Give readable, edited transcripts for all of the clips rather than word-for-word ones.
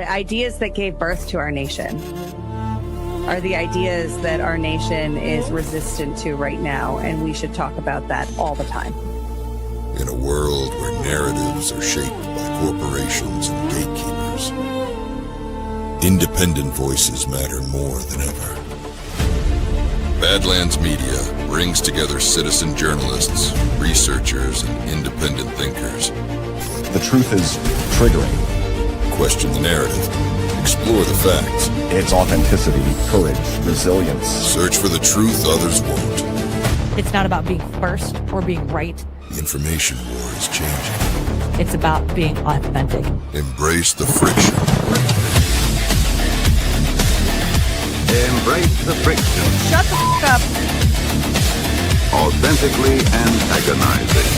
The ideas that gave birth to our nation are the ideas that our nation is resistant to right now, and we should talk about that all the time. In a world where narratives are shaped by corporations and gatekeepers, independent voices matter more than ever. Badlands Media brings together citizen journalists, researchers, and independent thinkers. The truth is triggering. Question the narrative. Explore the facts. It's authenticity, courage, resilience. Search for the truth others won't. It's not about being first or being right. The information war is changing. It's about being authentic. Embrace the friction. Embrace the friction. Shut the f*** up. Authentically antagonizing.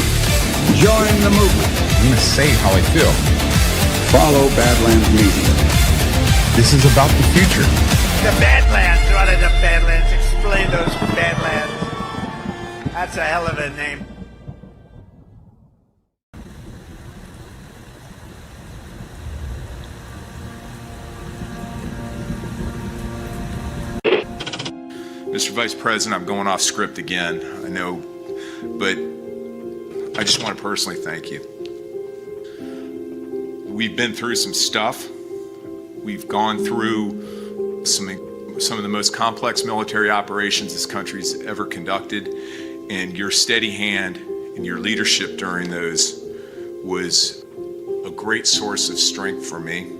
Join the movement. I'm going to say how I feel. Follow Badlands Media. This is about the future. The Badlands. What are the Badlands? Explain those Badlands. That's a hell of a name. Mr. Vice President, I'm going off script again, I know, but I just want to personally thank you. We've been through some stuff. We've gone through some of the most complex military operations this country's ever conducted, and your steady hand and your leadership during those was a great source of strength for me.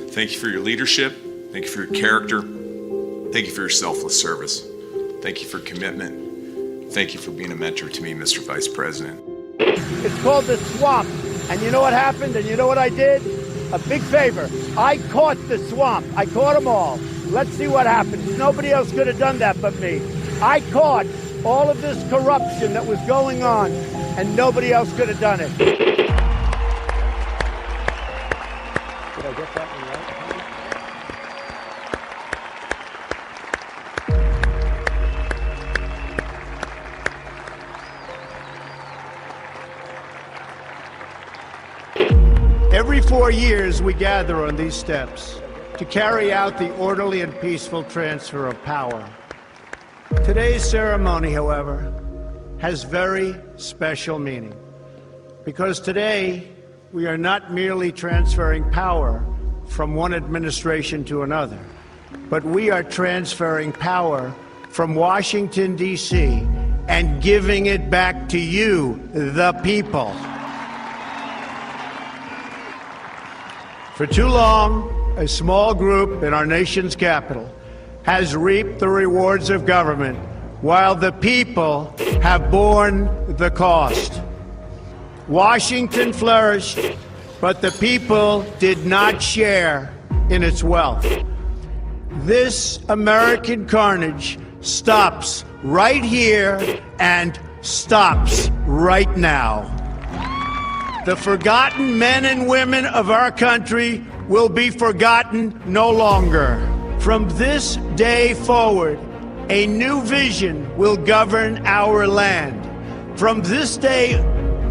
Thank you for your leadership. Thank you for your character. Thank you for your selfless service. Thank you for commitment. Thank you for being a mentor to me, Mr. Vice President. It's called the swamp. And you know what happened? And you know what I did? A big favor. I caught the swamp. I caught them all. Let's see what happens. Nobody else could have done that but me. I caught all of this corruption that was going on, and nobody else could have done it. Did I get that one right? Every 4 years, we gather on these steps to carry out the orderly and peaceful transfer of power. Today's ceremony, however, has very special meaning, because today we are not merely transferring power from one administration to another, but we are transferring power from Washington, D.C., and giving it back to you, the people. For too long, a small group in our nation's capital has reaped the rewards of government, while the people have borne the cost. Washington flourished, but the people did not share in its wealth. This American carnage stops right here and stops right now. The forgotten men and women of our country will be forgotten no longer. From this day forward, a new vision will govern our land. From this day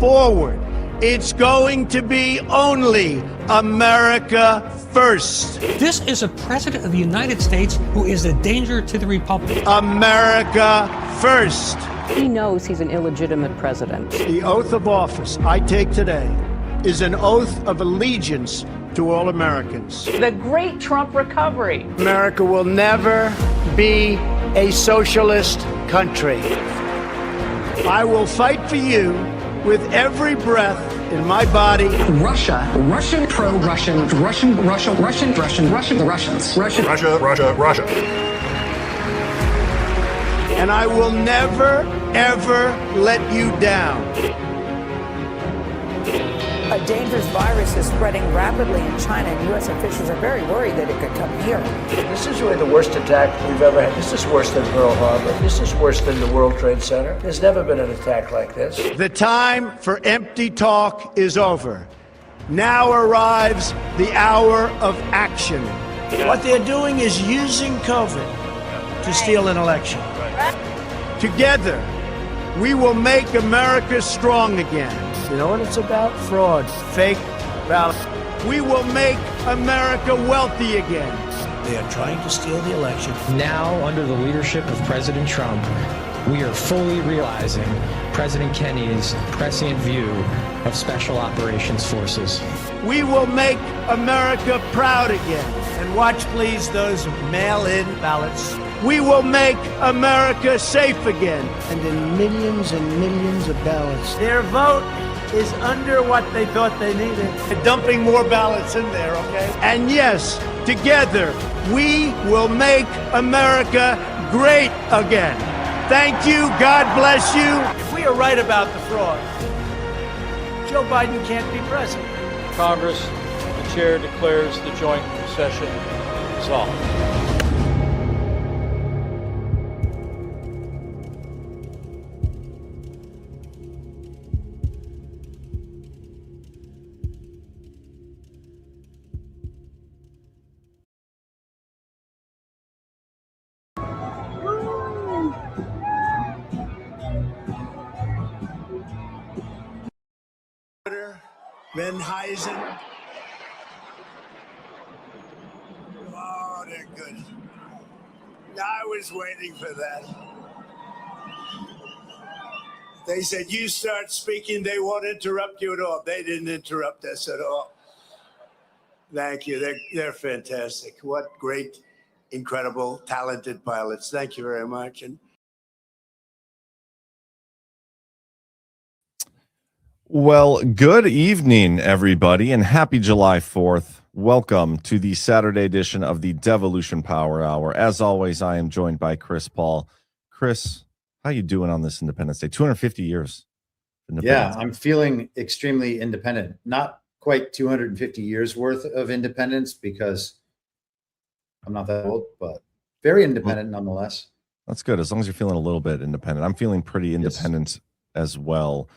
forward, it's going to be only America first. This is a president of the United States who is a danger to the republic. America first. He knows he's an illegitimate president. The oath of office I take today is an oath of allegiance to all Americans. The great Trump recovery. America will never be a socialist country. I will fight for you with every breath in my body. Russia, Russian, pro-Russian, Russian, Russia, Russian, Russian, Russian, the Russians. Russian. Russia, Russia, Russia. And I will never, ever let you down. A dangerous virus is spreading rapidly in China, and U.S. officials are very worried that it could come here. This is really the worst attack we've ever had. This is worse than Pearl Harbor. This is worse than the World Trade Center. There's never been an attack like this. The time for empty talk is over. Now arrives the hour of action. What they're doing is using COVID to steal an election. Together, we will make America strong again. You know what it's about? Fraud, fake ballots. We will make America wealthy again. They are trying to steal the election. Now, under the leadership of President Trump, we are fully realizing President Kennedy's prescient view of special operations forces. We will make America proud again. And watch, please, those mail-in ballots. We will make America safe again. And in millions and millions of ballots. Their vote is under what they thought they needed. They're dumping more ballots in there, okay? And yes, together, we will make America great again. Thank you. God bless you. If we are right about the fraud, Joe Biden can't be president. Congress, the chair declares the joint session dissolved. Benheisen. Oh, they're good. I was waiting for that. They said, you start speaking, they won't interrupt you at all. They didn't interrupt us at all. Thank you. They're fantastic. What great, incredible, talented pilots. Thank you very much. And well, good evening, everybody, and happy July 4th. Welcome to the Saturday edition of the Devolution Power Hour. As always, I am joined by Chris Paul. Chris, how you doing on this Independence Day? 250 years. Yeah, I'm feeling extremely independent. Not quite 250 years worth of independence because I'm not that old, but very independent nonetheless. That's good, as long as you're feeling a little bit independent. I'm feeling pretty independent as well.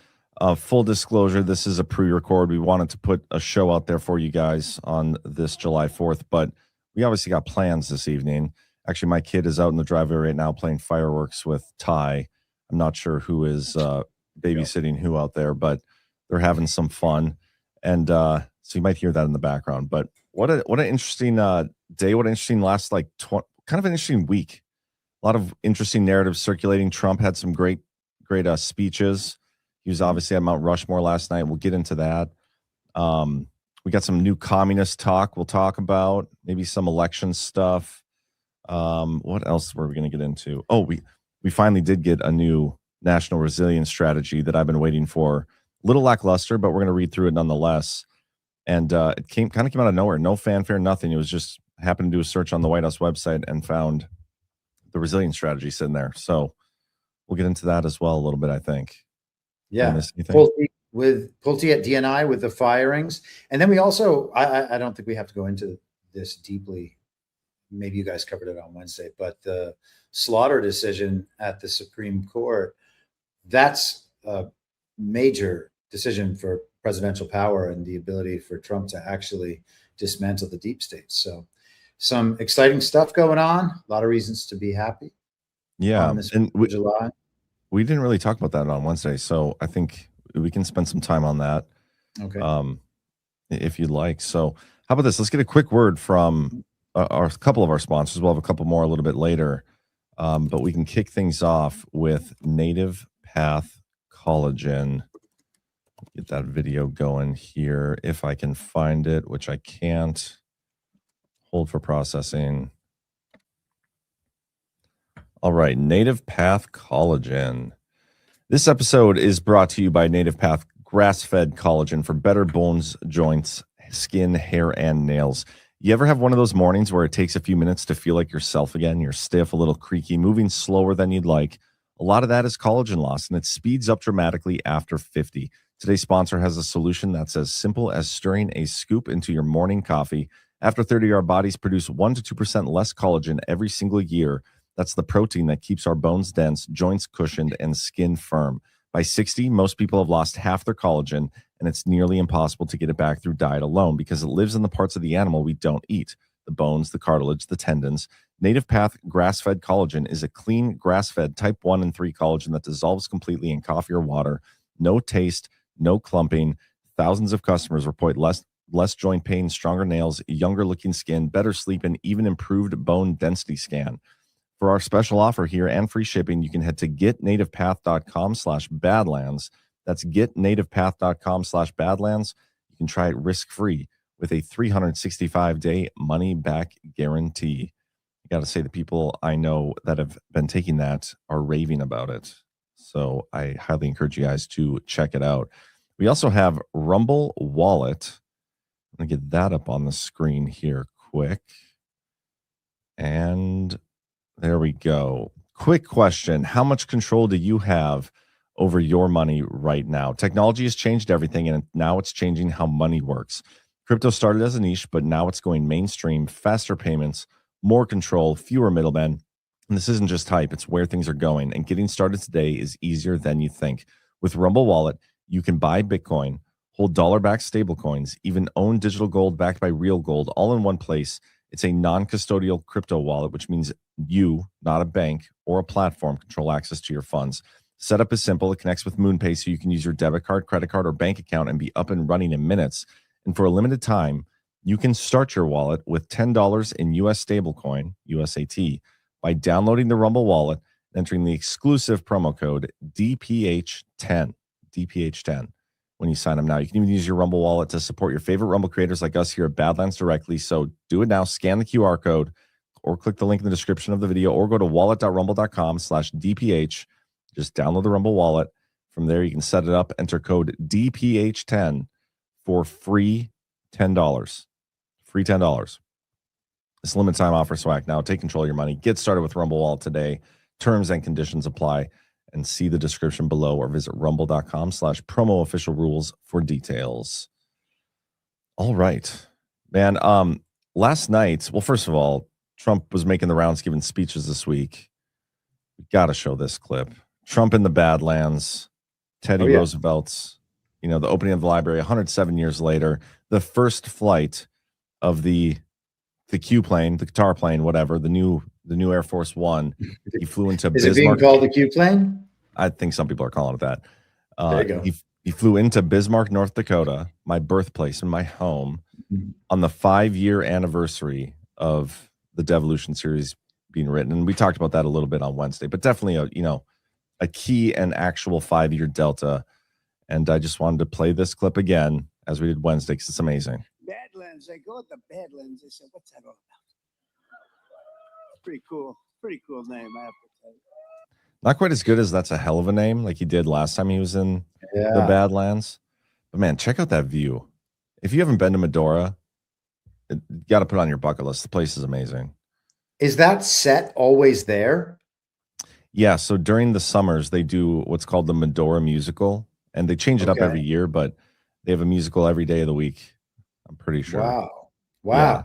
Full disclosure, this is a pre-record. We wanted to put a show out there for you guys on this July 4th, but we obviously got plans this evening. Actually, my kid is out in the driveway right now playing fireworks with Ty. I'm not sure who is babysitting who out there, but they're having some fun. And so you might hear that in the background. But what an interesting day. What an interesting last, kind of an interesting week. A lot of interesting narratives circulating. Trump had some great speeches. He was obviously at Mount Rushmore last night. We'll get into that. We got some new communist talk we'll talk about, maybe some election stuff. What else were we going to get into? Oh, we finally did get a new national resilience strategy that I've been waiting for. A little lackluster, but we're going to read through it nonetheless. And it came out of nowhere. No fanfare, nothing. It was just happened to do a search on the White House website and found the resilience strategy sitting there. So we'll get into that as well a little bit, I think. Yeah, with Pulte at DNI with the firings. And then we also, I don't think we have to go into this deeply. Maybe you guys covered it on Wednesday, but the Slaughter decision at the Supreme Court, that's a major decision for presidential power and the ability for Trump to actually dismantle the deep state. So some exciting stuff going on, a lot of reasons to be happy. Yeah. And July. We didn't really talk about that on Wednesday, so I think we can spend some time on that. Okay. If you'd like. So how about this? Let's get a quick word from a couple of our sponsors. We'll have a couple more a little bit later, but we can kick things off with Native Path Collagen. Get that video going here if I can find it, which I can't. Hold for processing. All right, Native Path Collagen. This episode is brought to you by Native Path grass-fed collagen for better bones, joints, skin, hair, and nails. You ever have one of those mornings where it takes a few minutes to feel like yourself again? You're stiff, a little creaky, moving slower than you'd like. A lot of that is collagen loss, and it speeds up dramatically after 50. Today's sponsor has a solution that's as simple as stirring a scoop into your morning coffee. After 30, our bodies produce 1 to 2% less collagen every single year. That's the protein that keeps our bones dense, joints cushioned, and skin firm. By 60, most people have lost half their collagen, and it's nearly impossible to get it back through diet alone because it lives in the parts of the animal we don't eat, the bones, the cartilage, the tendons. Native Path grass-fed collagen is a clean, grass-fed type 1 and 3 collagen that dissolves completely in coffee or water. No taste, no clumping. Thousands of customers report less joint pain, stronger nails, younger looking skin, better sleep, and even improved bone density scan. For our special offer here and free shipping, you can head to getnativepath.com/badlands. That's getnativepath.com/badlands. You can try it risk-free with a 365-day money-back guarantee. I got to say, the people I know that have been taking that are raving about it. So I highly encourage you guys to check it out. We also have Rumble Wallet. I'm going to get that up on the screen here quick. And there we go. Quick question. How much control do you have over your money right now? Technology has changed everything, and now it's changing how money works. Crypto started as a niche, but now it's going mainstream, faster payments, more control, fewer middlemen. And this isn't just hype, it's where things are going. And getting started today is easier than you think. With Rumble Wallet, you can buy Bitcoin, hold dollar-backed stablecoins, even own digital gold backed by real gold, all in one place. It's a non-custodial crypto wallet, which means you, not a bank or a platform, control access to your funds. Setup is simple. It connects with MoonPay, so you can use your debit card, credit card, or bank account and be up and running in minutes. And for a limited time, you can start your wallet with $10 in US stablecoin, USAT, by downloading the Rumble Wallet and entering the exclusive promo code DPH10, DPH10, when you sign up now. You can even use your Rumble Wallet to support your favorite Rumble creators like us here at Badlands directly. So do it now. Scan the QR code or click the link in the description of the video or go to wallet.rumble.com/DPH. Just download the Rumble Wallet. From there, you can set it up, enter code DPH10 for free $10. Free $10. This limited time offer, so act now. Take control of your money. Get started with Rumble Wallet today. Terms and conditions apply. And see the description below or visit rumble.com/promo official rules for details. All right, man. Last night, well, first of all, Trump was making the rounds, giving speeches this week. We got to show this clip. Trump in the Badlands, Teddy Roosevelt's, the opening of the library 107 years later, the first flight of the Q plane, the Qatar plane, whatever, the new Air Force One. He flew into Is Bismarck. it being called the Q plane? I think some people are calling it that. There you go. He flew into Bismarck, North Dakota, my birthplace and my home, on the 5-year anniversary of the Devolution series being written. And we talked about that a little bit on Wednesday, but definitely a key and actual 5-year delta. And I just wanted to play this clip again as we did Wednesday because it's amazing. Badlands. I go to the Badlands. I said, what's that all about? Pretty cool. Pretty cool name, I have to tell you. Not quite as good as That's a Hell of a Name, like he did last time he was in the Badlands. But man, check out that view. If you haven't been to Medora, you got to put it on your bucket list. The place is amazing. Is that set always there? Yeah. So during the summers, they do what's called the Medora musical, and they change it up every year, but they have a musical every day of the week. I'm pretty sure. Wow. Yeah.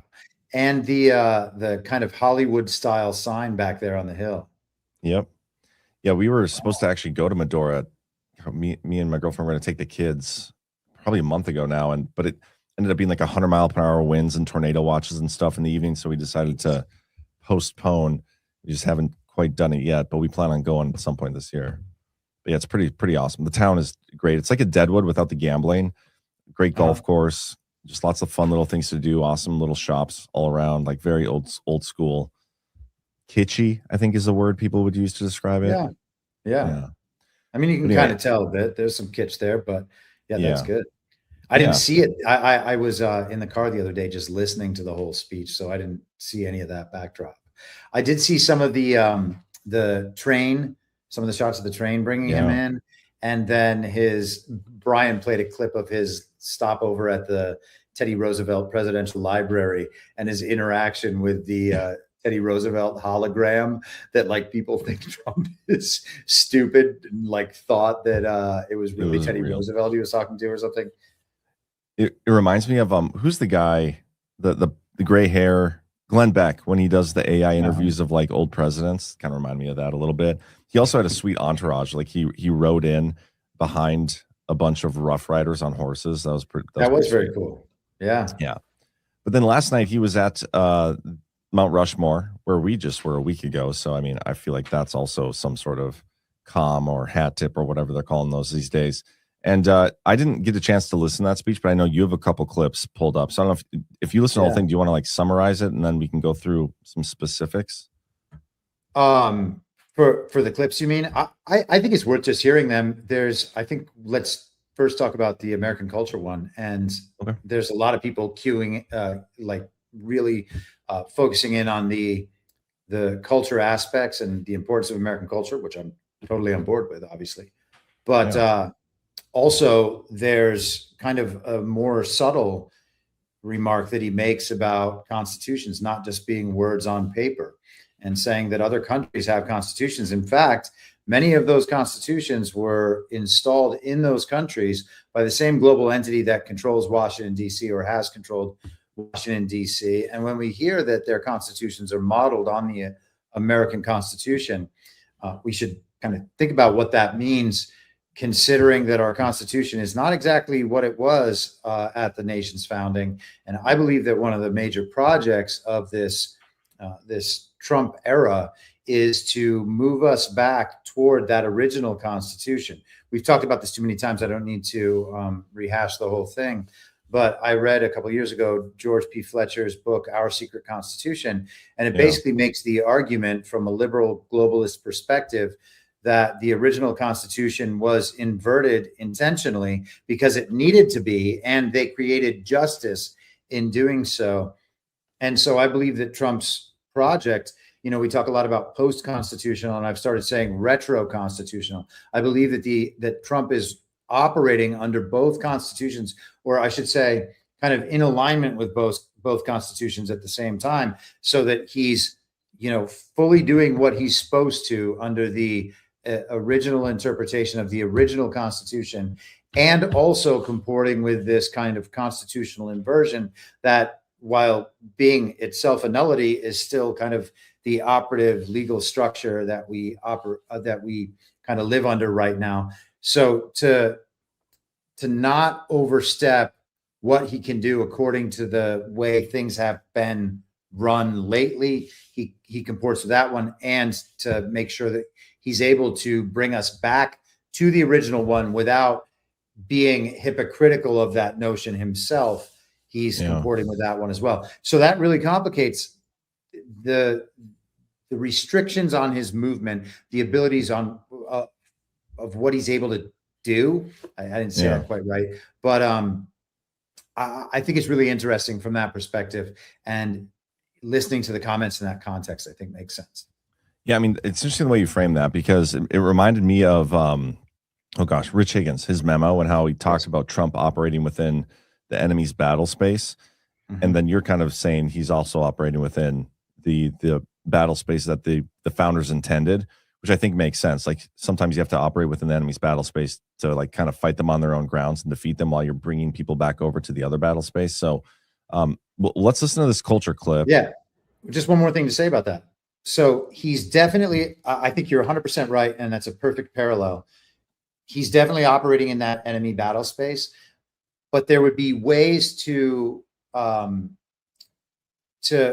And the kind of Hollywood style sign back there on the hill. Yep. Yeah, we were supposed to actually go to Medora. Me and my girlfriend were going to take the kids probably a month ago now, but it ended up being like 100-mile-per-hour winds and tornado watches and stuff in the evening, so we decided to postpone. We just haven't quite done it yet, but we plan on going at some point this year. But yeah, it's pretty awesome. The town is great. It's like a Deadwood without the gambling. Great golf course. Just lots of fun little things to do. Awesome little shops all around, like very old school. Kitschy, I think, is the word people would use to describe it. Yeah. I mean, you can kind of tell that there's some kitsch there, but that's good. I didn't see it. I was in the car the other day just listening to the whole speech, so I didn't see any of that backdrop. I did see some of the train, some of the shots of the train bringing him in, and then Brian played a clip of his stopover at the Teddy Roosevelt Presidential Library and his interaction with the Teddy Roosevelt hologram that like people think Trump is stupid and like thought that it was really Teddy Roosevelt he was talking to or something. It reminds me of who's the guy, the gray hair, Glenn Beck, when he does the AI interviews of like old presidents. Kind of remind me of that a little bit. He also had a sweet entourage. Like he rode in behind a bunch of Rough Riders on horses. That was very cool. Yeah. But then last night he was at Mount Rushmore, where we just were a week ago. So, I mean, I feel like that's also some sort of comm or hat tip or whatever they're calling those these days. And I didn't get a chance to listen to that speech, but I know you have a couple clips pulled up. So I don't know if you listen to the whole thing, do you want to like summarize it and then we can go through some specifics? For the clips, you mean? I think it's worth just hearing them. Let's first talk about the American culture one. And there's a lot of people queuing, like really focusing in on the culture aspects and the importance of American culture, which I'm totally on board with, obviously. But also, there's kind of a more subtle remark that he makes about constitutions not just being words on paper, and saying that other countries have constitutions. In fact, many of those constitutions were installed in those countries by the same global entity that controls Washington, D.C., or has controlled Washington, D.C. And when we hear that their constitutions are modeled on the American Constitution, we should kind of think about what that means, considering that our Constitution is not exactly what it was at the nation's founding. And I believe that one of the major projects of this Trump era is to move us back toward that original Constitution. We've talked about this too many times. I don't need to rehash the whole thing. But I read a couple of years ago George P. Fletcher's book, Our Secret Constitution, and it basically makes the argument from a liberal globalist perspective that the original Constitution was inverted intentionally because it needed to be, and they created justice in doing so. And so I believe that Trump's project, we talk a lot about post-constitutional, and I've started saying retro-constitutional. I believe that Trump is operating under both constitutions, or I should say kind of in alignment with both constitutions at the same time, so that he's, fully doing what he's supposed to under the original interpretation of the original Constitution, and also comporting with this kind of constitutional inversion that, while being itself a nullity, is still kind of the operative legal structure that we kind of live under right now. So to not overstep what he can do according to the way things have been run lately, he comports with that one, and to make sure that he's able to bring us back to the original one without being hypocritical of that notion himself. He's comporting with that one as well. So that really complicates the restrictions on his movement, the abilities of what he's able to do. I didn't say that quite right, but I think it's really interesting from that perspective, and listening to the comments in that context, I think makes sense. Yeah, I mean, it's interesting the way you frame that, because it reminded me of, Rich Higgins, his memo, and how he talks about Trump operating within the enemy's battle space. Mm-hmm. And then you're kind of saying he's also operating within the battle space that the founders intended, which I think makes sense. Like, sometimes you have to operate within the enemy's battle space to like kind of fight them on their own grounds and defeat them while you're bringing people back over to the other battle space. So let's listen to this culture clip. Yeah. Just one more thing to say about that. So he's definitely, I think you're 100% right, and that's a perfect parallel. He's definitely operating in that enemy battle space, but there would be ways to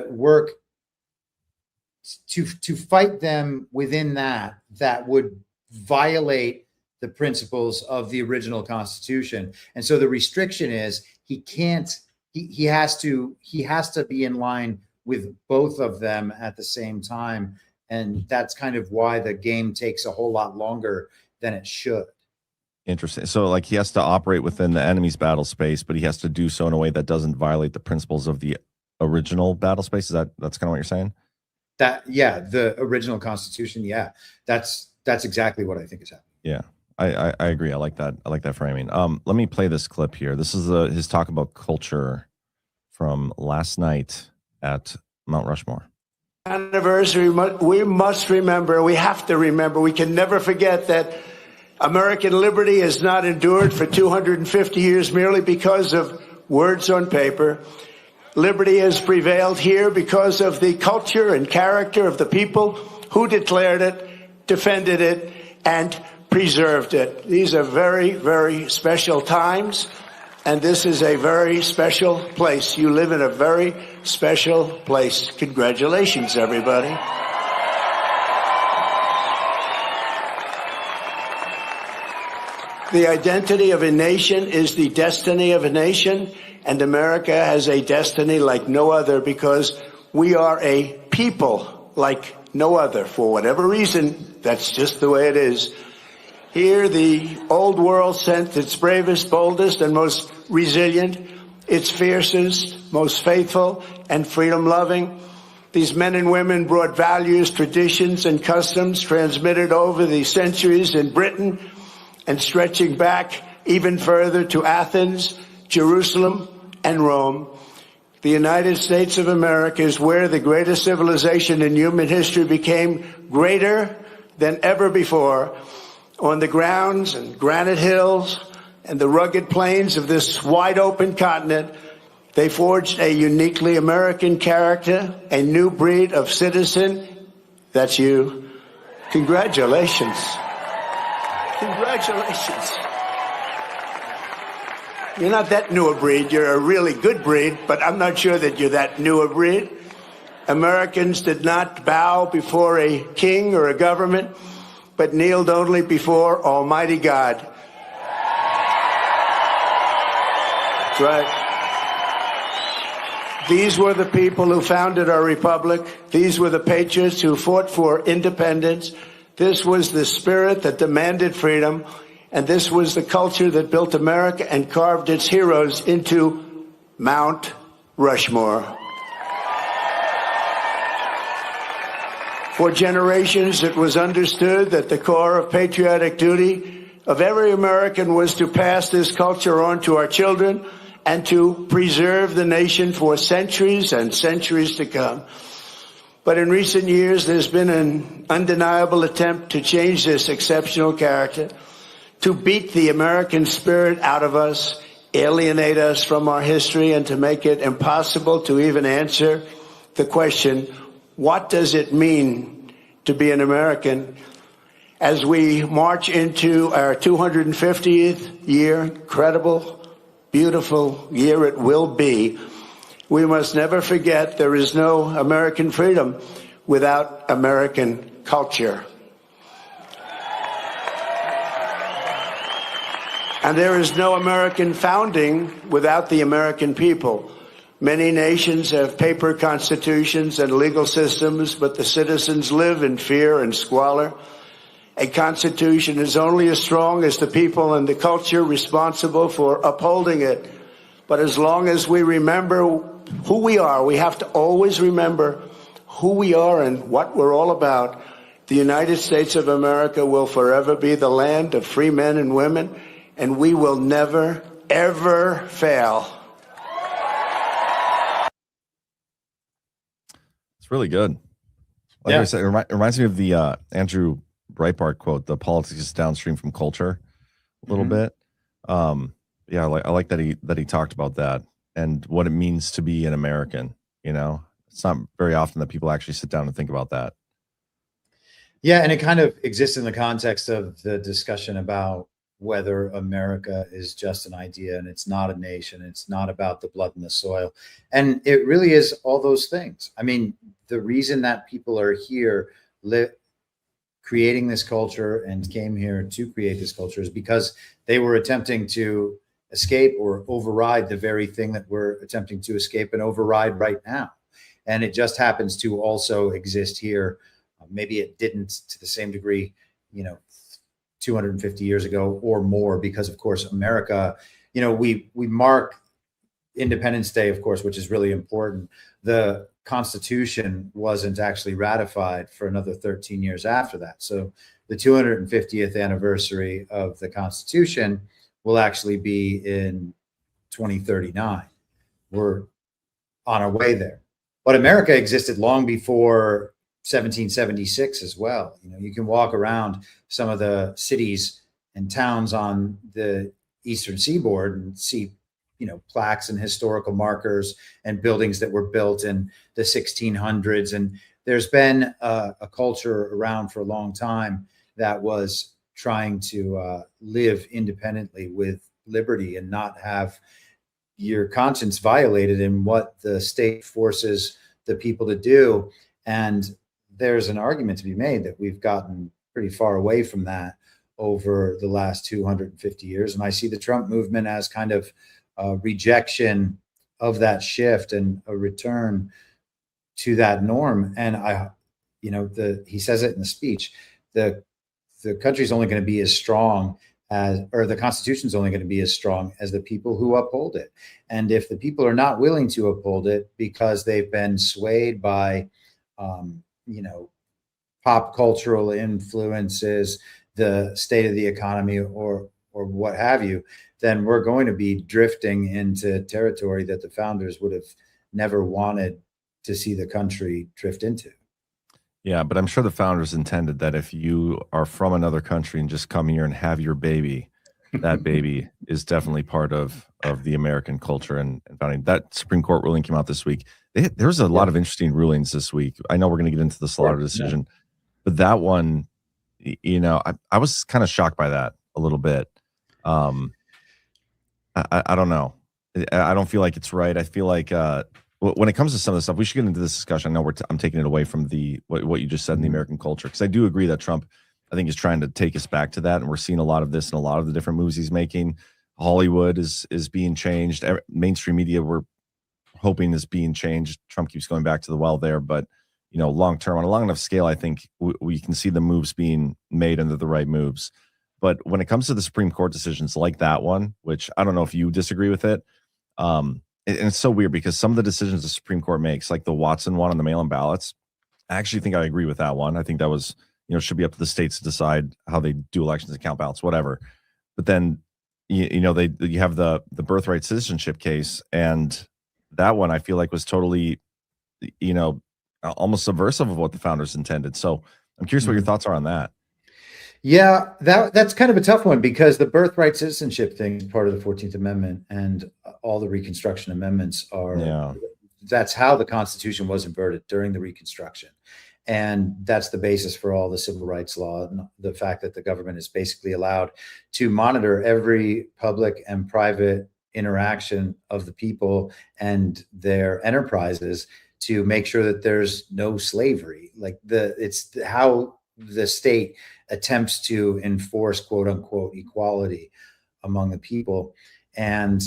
work to fight them within that would violate the principles of the original Constitution. And so the restriction is he has to be in line with both of them at the same time. And that's kind of why the game takes a whole lot longer than it should. Interesting. So like he has to operate within the enemy's battle space, but he has to do so in a way that doesn't violate the principles of the original battle space. That's kind of what you're saying? The original Constitution. Yeah, that's exactly what I think is happening. Yeah, I agree. I like that. I like that framing. Let me play this clip here. This is his talk about culture from last night at Mount Rushmore. Anniversary, we must remember, we have to remember, we can never forget that American liberty has not endured for 250 years merely because of words on paper. Liberty has prevailed here because of the culture and character of the people who declared it, defended it, and preserved it. These are very, very special times, and this is a very special place. You live in a very special place. Congratulations, everybody. The identity of a nation is the destiny of a nation, and America has a destiny like no other because we are a people like no other. For whatever reason, that's just the way it is. Here, the old world sent its bravest, boldest, and most resilient, its fiercest, most faithful, and freedom-loving. These men and women brought values, traditions, and customs transmitted over the centuries in Britain and stretching back even further to Athens, Jerusalem, and Rome. The United States of America is where the greatest civilization in human history became greater than ever before. On the grounds and granite hills and the rugged plains of this wide-open continent, they forged a uniquely American character, a new breed of citizen. That's you. Congratulations. Congratulations. You're not that new a breed. You're a really good breed, but I'm not sure that you're that new a breed. Americans did not bow before a king or a government, but kneeled only before Almighty God. That's right. These were the people who founded our republic. These were the patriots who fought for independence. This was the spirit that demanded freedom, and this was the culture that built America and carved its heroes into Mount Rushmore. For generations, it was understood that the core of patriotic duty of every American was to pass this culture on to our children and to preserve the nation for centuries and centuries to come. But in recent years, there's been an undeniable attempt to change this exceptional character, to beat the American spirit out of us, alienate us from our history, and to make it impossible to even answer the question, what does it mean to be an American? As we march into our 250th year, incredible, beautiful year it will be, we must never forget there is no American freedom without American culture. And there is no American founding without the American people. Many nations have paper constitutions and legal systems, but the citizens live in fear and squalor. A constitution is only as strong as the people and the culture responsible for upholding it. But as long as we remember who we are, we have to always remember who we are and what we're all about. The United States of America will forever be the land of free men and women, and we will never, ever fail. It's really good. Like I said, it reminds me of the Andrew Breitbart quote, "The politics is downstream from culture," a little bit. Yeah, I like that he talked about that and what it means to be an American. You know, it's not very often that people actually sit down and think about that. Yeah, and it kind of exists in the context of the discussion about whether America is just an idea and it's not a nation. It's not about the blood in the soil. And it really is all those things. I mean, the reason that people are here creating this culture and came here to create this culture is because they were attempting to escape or override the very thing that we're attempting to escape and override right now. And it just happens to also exist here. Maybe it didn't to the same degree, 250 years ago or more, because of course, America, we mark Independence Day, of course, which is really important. The Constitution wasn't actually ratified for another 13 years after that. So the 250th anniversary of the Constitution will actually be in 2039. We're on our way there. But America existed long before 1776 as well. You can walk around some of the cities and towns on the Eastern Seaboard and see, plaques and historical markers and buildings that were built in the 1600s. And there's been a culture around for a long time that was trying to live independently with liberty and not have your conscience violated in what the state forces the people to do. And there's an argument to be made that we've gotten pretty far away from that over the last 250 years. And I see the Trump movement as kind of a rejection of that shift and a return to that norm. And he says it in the speech, the country's only going to be as strong as, or the Constitution's only going to be as strong as the people who uphold it. And if the people are not willing to uphold it because they've been swayed by, pop cultural influences, the state of the economy, or what have you, then we're going to be drifting into territory that the founders would have never wanted to see the country drift into. Yeah, but I'm sure the founders intended that if you are from another country and just come here and have your baby, that baby is definitely part of the American culture and founding. That Supreme Court ruling came out this week. There's a lot of interesting rulings this week. I know we're going to get into the Slaughter decision, but that one, I was kind of shocked by that a little bit. I don't know. I don't feel like it's right. I feel like when it comes to some of the stuff, we should get into this discussion. I know I'm taking it away from what you just said in the American culture, because I do agree that Trump, I think, is trying to take us back to that, and we're seeing a lot of this in a lot of the different moves he's making. Hollywood is being changed. Mainstream media, we're hoping, is being changed. Trump keeps going back to the well there, but long term, on a long enough scale, I think we can see the moves being made, and they're the right moves. But when it comes to the Supreme Court decisions like that one, which I don't know if you disagree with it, and it's so weird because some of the decisions the Supreme Court makes, like the Watson one on the mail-in ballots, I actually think I agree with that one. I think that was, should be up to the states to decide how they do elections and count ballots, whatever. But then, you have the birthright citizenship case, and that one I feel like was totally, almost subversive of what the founders intended. So I'm curious what your thoughts are on that. Yeah, that's kind of a tough one, because the birthright citizenship thing is part of the 14th Amendment, and all the Reconstruction amendments are, that's how the Constitution was inverted during the Reconstruction. And that's the basis for all the civil rights law, and the fact that the government is basically allowed to monitor every public and private interaction of the people and their enterprises to make sure that there's no slavery. It's how the state attempts to enforce, quote unquote, equality among the people. And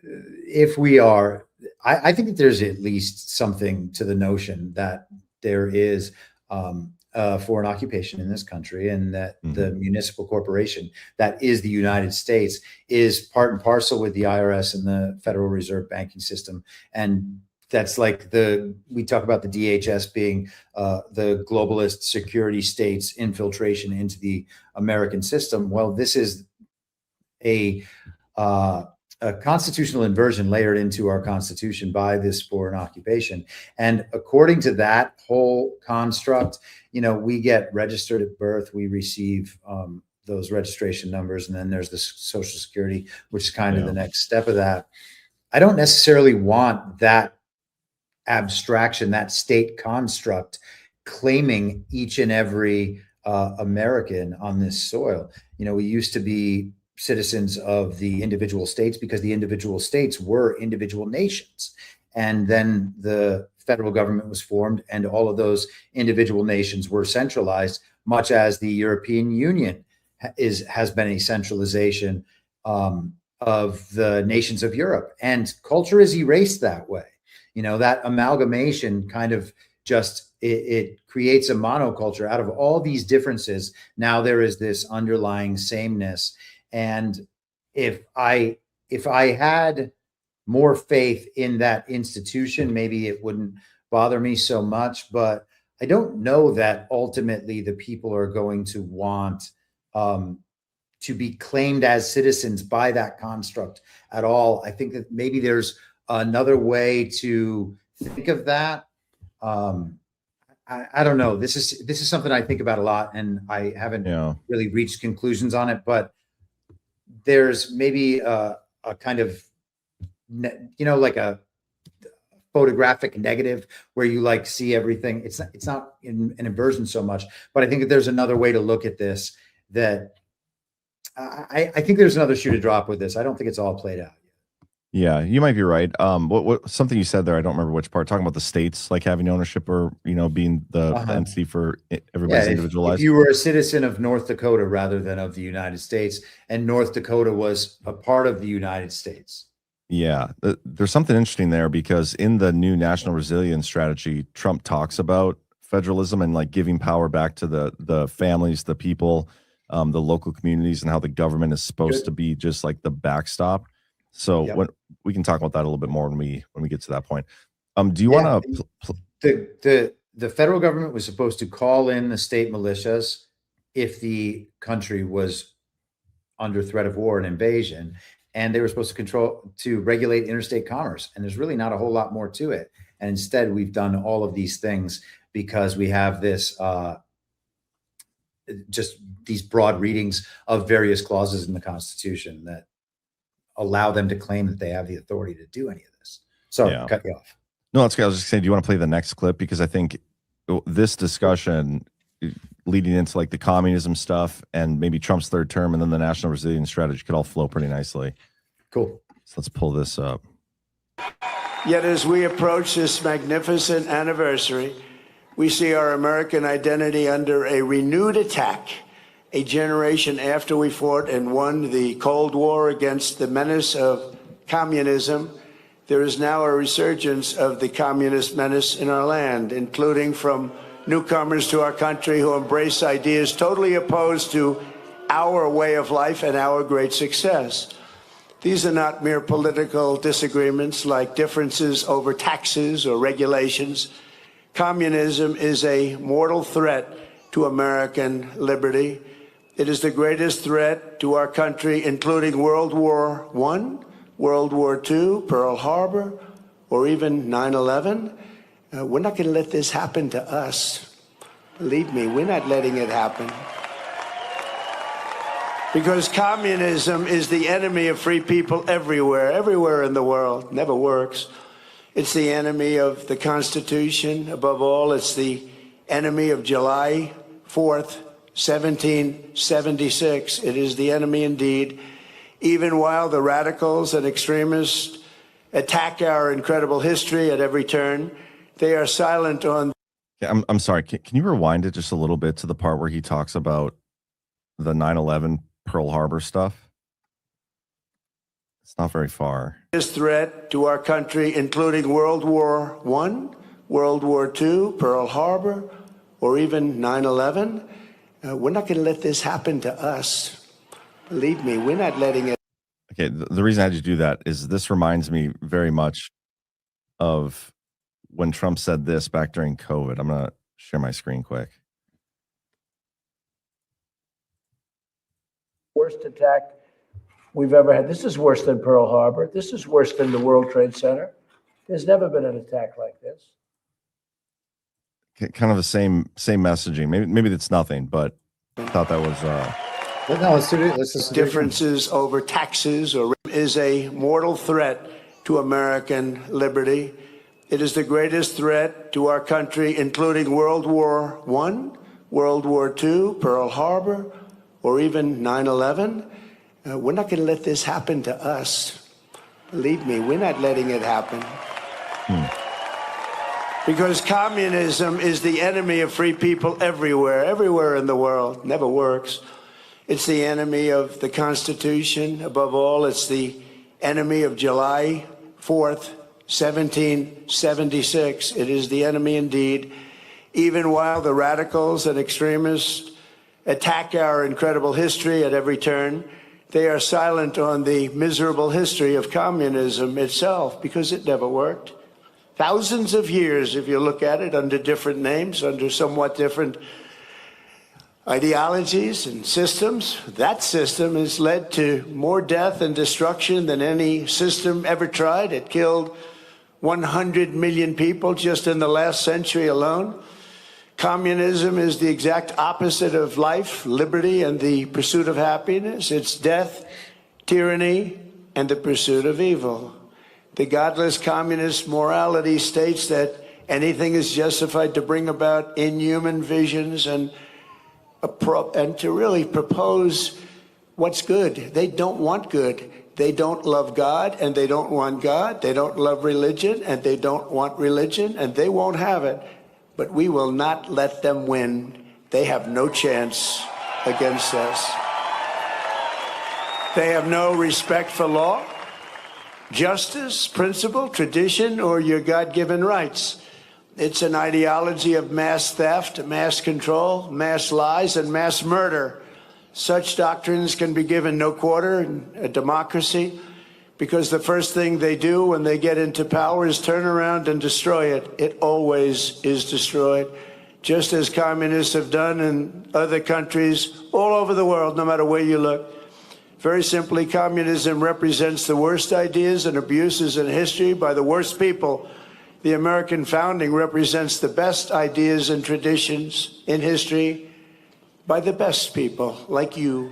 if we are, I think that there's at least something to the notion that there is a foreign occupation in this country, and that the municipal corporation that is the United States is part and parcel with the IRS and the Federal Reserve banking system. And that's like we talk about the DHS being the globalist security state's infiltration into the American system. Well, this is a constitutional inversion layered into our Constitution by this foreign occupation. And according to that whole construct, we get registered at birth, we receive those registration numbers, and then there's the Social Security, which is kind of the next step of that. I don't necessarily want that abstraction, that state construct, claiming each and every American on this soil. We used to be citizens of the individual states because the individual states were individual nations. And then the federal government was formed, and all of those individual nations were centralized, much as the European Union has been a centralization of the nations of Europe. And culture is erased that way. That amalgamation kind of just, it creates a monoculture out of all these differences. Now there is this underlying sameness. And if I had more faith in that institution, maybe it wouldn't bother me so much. But I don't know that ultimately the people are going to want to be claimed as citizens by that construct at all. I think that maybe there's another way to think of that. I don't know. This is something I think about a lot, and I haven't really reached conclusions on it. But there's maybe a kind of, like a photographic negative where you see everything. It's not an inversion so much, but I think that there's another way to look at this. That I think there's another shoe to drop with this. I don't think it's all played out. Yeah, you might be right. What something you said there, I don't remember which part, talking about the states like having ownership or, being the entity for everybody's individual lives. If you were a citizen of North Dakota rather than of the United States, and North Dakota was a part of the United States. Yeah, there's something interesting there because in the new national resilience strategy, Trump talks about federalism and like giving power back to the families, the people, the local communities, and how the government is supposed to be just like the backstop. So when we can talk about that a little bit more when we get to that point. Do you want to? The federal government was supposed to call in the state militias if the country was under threat of war and invasion, and they were supposed to regulate interstate commerce. And there's really not a whole lot more to it. And instead, we've done all of these things because we have this just these broad readings of various clauses in the Constitution that allow them to claim that they have the authority to do any of this. Sorry, cut you off. No, that's good. I was just saying, do you want to play the next clip? Because I think this discussion leading into like the communism stuff and maybe Trump's third term and then the national resilience strategy could all flow pretty nicely. Cool. So let's pull this up. Yet as we approach this magnificent anniversary, we see our American identity under a renewed attack. A generation after we fought and won the Cold War against the menace of communism, there is now a resurgence of the communist menace in our land, including from newcomers to our country who embrace ideas totally opposed to our way of life and our great success. These are not mere political disagreements like differences over taxes or regulations. Communism is a mortal threat to American liberty. It is the greatest threat to our country, including World War I, World War II, Pearl Harbor, or even 9/11. We're not going to let this happen to us. Believe me, we're not letting it happen. Because communism is the enemy of free people everywhere in the world. Never works. It's the enemy of the Constitution. Above all, it's the enemy of July 4th, 1776. It is the enemy indeed. Even while the radicals and extremists attack our incredible history at every turn, they are silent on. I'm sorry. Can you rewind it just a little bit to the part where he talks about the 9/11 Pearl Harbor stuff? It's not very far. This threat to our country, including World War I, World War II, Pearl Harbor, or even 9/11. We're not going to let this happen to us. Believe me, we're not letting it. Okay, the reason I had you do that is this reminds me very much of when Trump said this back during COVID. I'm going to share my screen quick. Worst attack we've ever had. This is worse than Pearl Harbor. This is worse than the World Trade Center. There's never been an attack like this. Kind of the same messaging. Maybe it's nothing, but I thought that was. But no, let's do it. Let's just differences over taxes or is a mortal threat to American liberty. It is the greatest threat to our country, including World War I, World War II, Pearl Harbor, or even 9/11. We're not going to let this happen to us. Believe me, we're not letting it happen. Because communism is the enemy of free people everywhere in the world. Never works. It's the enemy of the Constitution. Above all, it's the enemy of July 4th, 1776. It is the enemy indeed. Even while the radicals and extremists attack our incredible history at every turn, they are silent on the miserable history of communism itself because it never worked. Thousands of years, if you look at it, under different names, under somewhat different ideologies and systems, that system has led to more death and destruction than any system ever tried. It killed 100 million people just in the last century alone. Communism is the exact opposite of life, liberty, and the pursuit of happiness. It's death, tyranny, and the pursuit of evil. The godless communist morality states that anything is justified to bring about inhuman visions and to really propose what's good. They don't want good. They don't love God, and they don't want God. They don't love religion, and they don't want religion, and they won't have it. But we will not let them win. They have no chance against us. They have no respect for law, justice, principle, tradition, or your God-given rights. It's an ideology of mass theft, mass control, mass lies, and mass murder. Such doctrines can be given no quarter in a democracy, because the first thing they do when they get into power is turn around and destroy it. It always is destroyed, just as communists have done in other countries all over the world, no matter where you look. Very simply, communism represents the worst ideas and abuses in history by the worst people. The American founding represents the best ideas and traditions in history by the best people like you.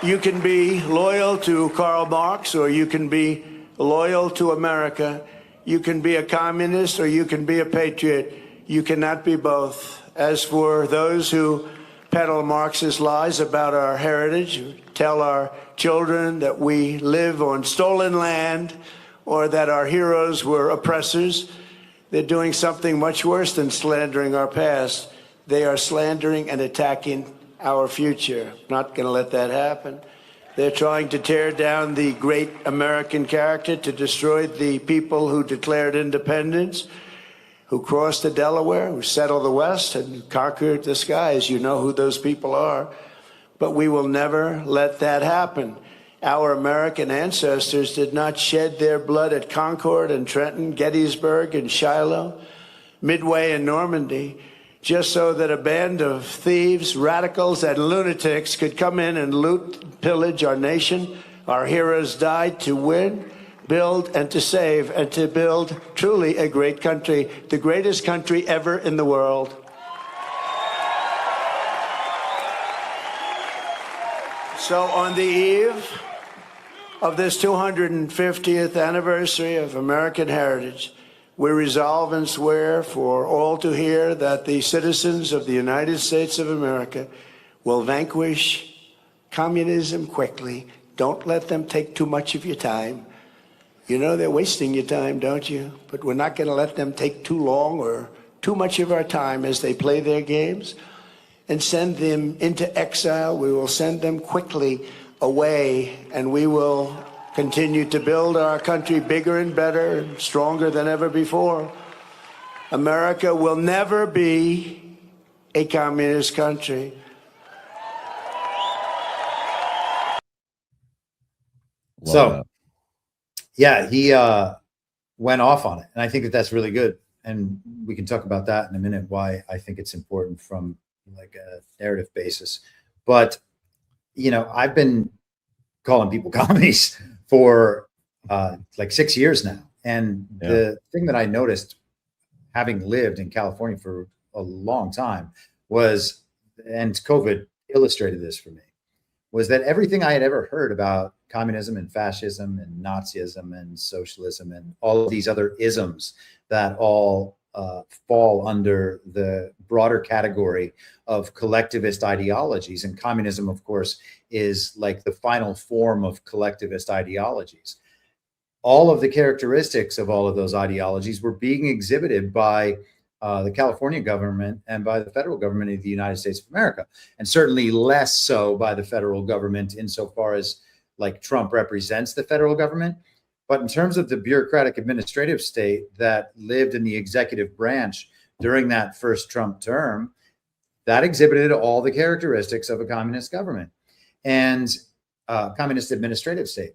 You can be loyal to Karl Marx, or you can be loyal to America. You can be a communist, or you can be a patriot. You cannot be both. As for those who peddle Marxist lies about our heritage, tell our children that we live on stolen land, or that our heroes were oppressors, they're doing something much worse than slandering our past. They are slandering and attacking our future. Not going to let that happen. They're trying to tear down the great American character, to destroy the people who declared independence, who crossed the Delaware, who settled the West and conquered the skies. You know who those people are. But we will never let that happen. Our American ancestors did not shed their blood at Concord and Trenton, Gettysburg and Shiloh, Midway and Normandy, just so that a band of thieves, radicals, and lunatics could come in and loot and pillage our nation. Our heroes died to win, build, and to save, and to build truly a great country, the greatest country ever in the world. So on the eve of this 250th anniversary of American heritage, we resolve and swear for all to hear that the citizens of the United States of America will vanquish communism quickly. Don't let them take too much of your time. You know they're wasting your time, don't you? But we're not going to let them take too long or too much of our time as they play their games and send them into exile. We will send them quickly away, and we will continue to build our country bigger and better and stronger than ever before. America will never be a communist country. Yeah, he went off on it, and I think that that's really good. And we can talk about that in a minute, why I think it's important from like a narrative basis. But you know, I've been calling people commies for like 6 years now. And the thing that I noticed, having lived in California for a long time, was, and COVID illustrated this for me, was that everything I had ever heard about communism and fascism and Nazism and socialism and all of these other isms that all fall under the broader category of collectivist ideologies. And communism, of course, is like the final form of collectivist ideologies. All of the characteristics of all of those ideologies were being exhibited by the California government and by the federal government of the United States of America, and certainly less so by the federal government insofar as like Trump represents the federal government. But in terms of the bureaucratic administrative state that lived in the executive branch during that first Trump term, that exhibited all the characteristics of a communist government and communist administrative state.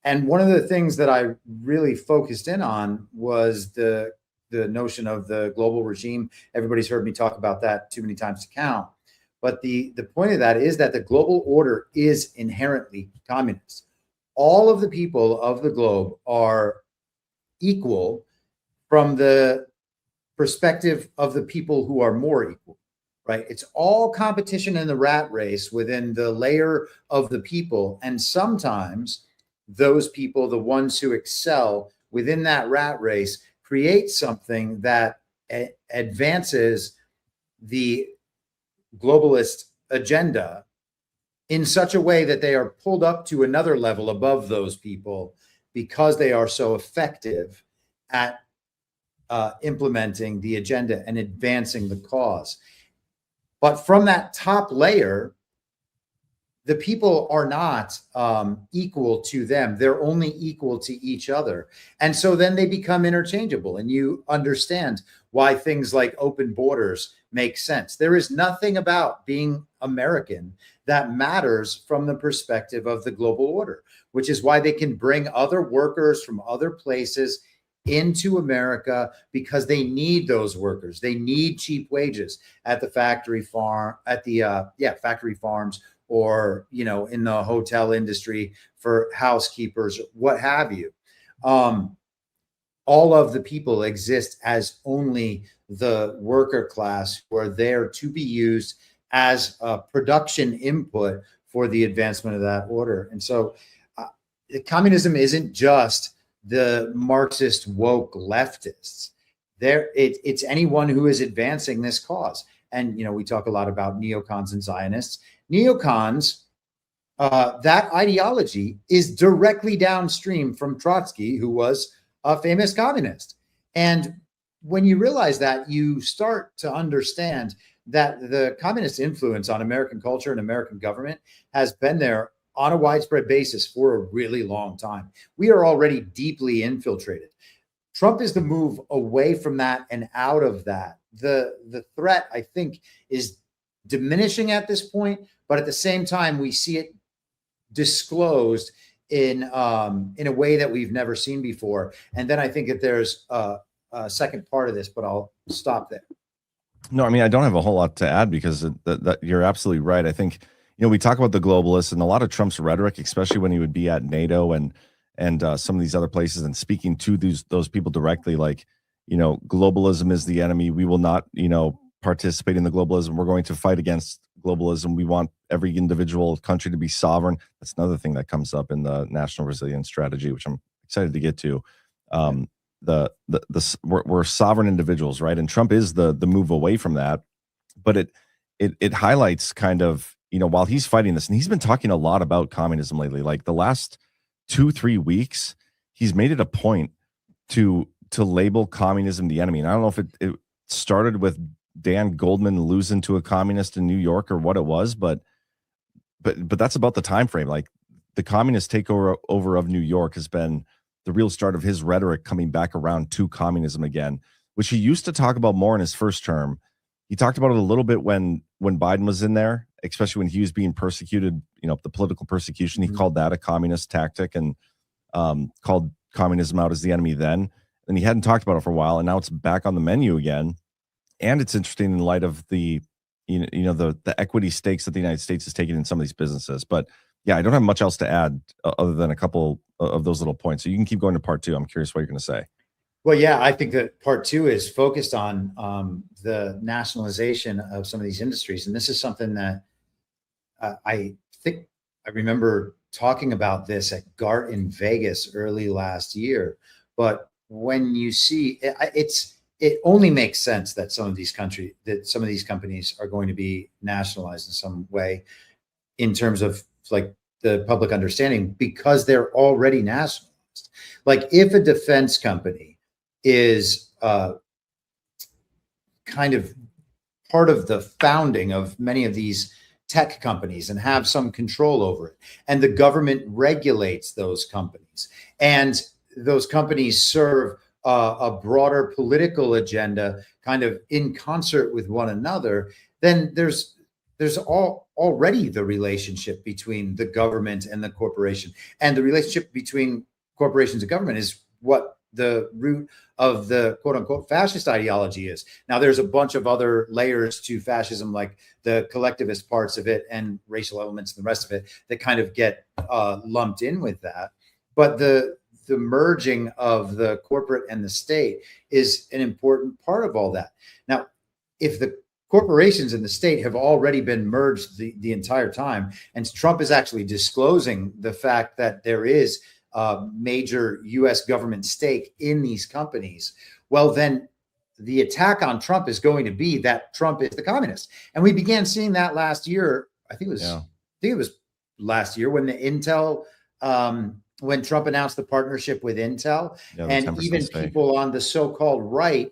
And one of the things that I really focused in on was the notion of the global regime. Everybody's heard me talk about that too many times to count. But the point of that is that the global order is inherently communist. All of the people of the globe are equal from the perspective of the people who are more equal, right? It's all competition in the rat race within the layer of the people. And sometimes those people, the ones who excel within that rat race, create something that advances the globalist agenda in such a way that they are pulled up to another level above those people because they are so effective at implementing the agenda and advancing the cause. But from that top layer, the people are not equal to them. They're only equal to each other. And so then they become interchangeable, and you understand why things like open borders make sense. There is nothing about being American that matters from the perspective of the global order, which is why they can bring other workers from other places into America, because they need those workers. They need cheap wages at the factory farm, at the factory farms, or in the hotel industry for housekeepers, what have you. All of the people exist as only the worker class who are there to be used as a production input for the advancement of that order. And so communism isn't just the Marxist woke leftists. It's anyone who is advancing this cause. And we talk a lot about neocons and Zionists. Neocons, that ideology is directly downstream from Trotsky, who was a famous communist. And when you realize that, you start to understand that the communist influence on American culture and American government has been there on a widespread basis for a really long time. We are already deeply infiltrated. Trump is the move away from that and out of that. The threat, I think, is diminishing at this point, but at the same time, we see it disclosed in a way that we've never seen before. And then I think that there's a second part of this, but I'll stop there. No, I mean, I don't have a whole lot to add, because that you're absolutely right. I think, we talk about the globalists, and a lot of Trump's rhetoric, especially when he would be at NATO and some of these other places and speaking to those people directly, like, globalism is the enemy. We will not, participate in the globalism. We're going to fight against globalism. We want every individual country to be sovereign. That's another thing that comes up in the National Resilience Strategy, which I'm excited to get to. We're sovereign individuals, right? And Trump is the move away from that, but it highlights kind of, while he's fighting this, and he's been talking a lot about communism lately, like the last 2-3 weeks, he's made it a point to label communism the enemy. And I don't know if it started with Dan Goldman losing to a communist in New York or what it was, but that's about the time frame. Like, the communist takeover of New York has been the real start of his rhetoric coming back around to communism again, which he used to talk about more in his first term. He talked about it a little bit when Biden was in there, especially when he was being persecuted, the political persecution. He called that a communist tactic and called communism out as the enemy then. And he hadn't talked about it for a while, and now it's back on the menu again. And it's interesting in light of the equity stakes that the United States is taking in some of these businesses. But yeah, I don't have much else to add other than a couple of those little points. So you can keep going to part two. I'm curious what you're going to say. Well, yeah, I think that part two is focused on the nationalization of some of these industries. And this is something that I think I remember talking about this at GART in Vegas early last year. But when you see it only makes sense that some of these companies are going to be nationalized in some way in terms of like the public understanding, because they're already nationalized. Like, if a defense company is kind of part of the founding of many of these tech companies and have some control over it, and the government regulates those companies, and those companies serve a broader political agenda kind of in concert with one another, then there's already the relationship between the government and the corporation. And the relationship between corporations and government is what the root of the quote unquote fascist ideology is. Now, there's a bunch of other layers to fascism, like the collectivist parts of it and racial elements and the rest of it that kind of get lumped in with that. But the merging of the corporate and the state is an important part of all that. Now, if the corporations and the state have already been merged the entire time, and Trump is actually disclosing the fact that there is a major U.S. government stake in these companies, well, then the attack on Trump is going to be that Trump is the communist. And we began seeing that last year. I think it was last year when the Intel, when Trump announced the partnership with Intel, and even people on the so-called right,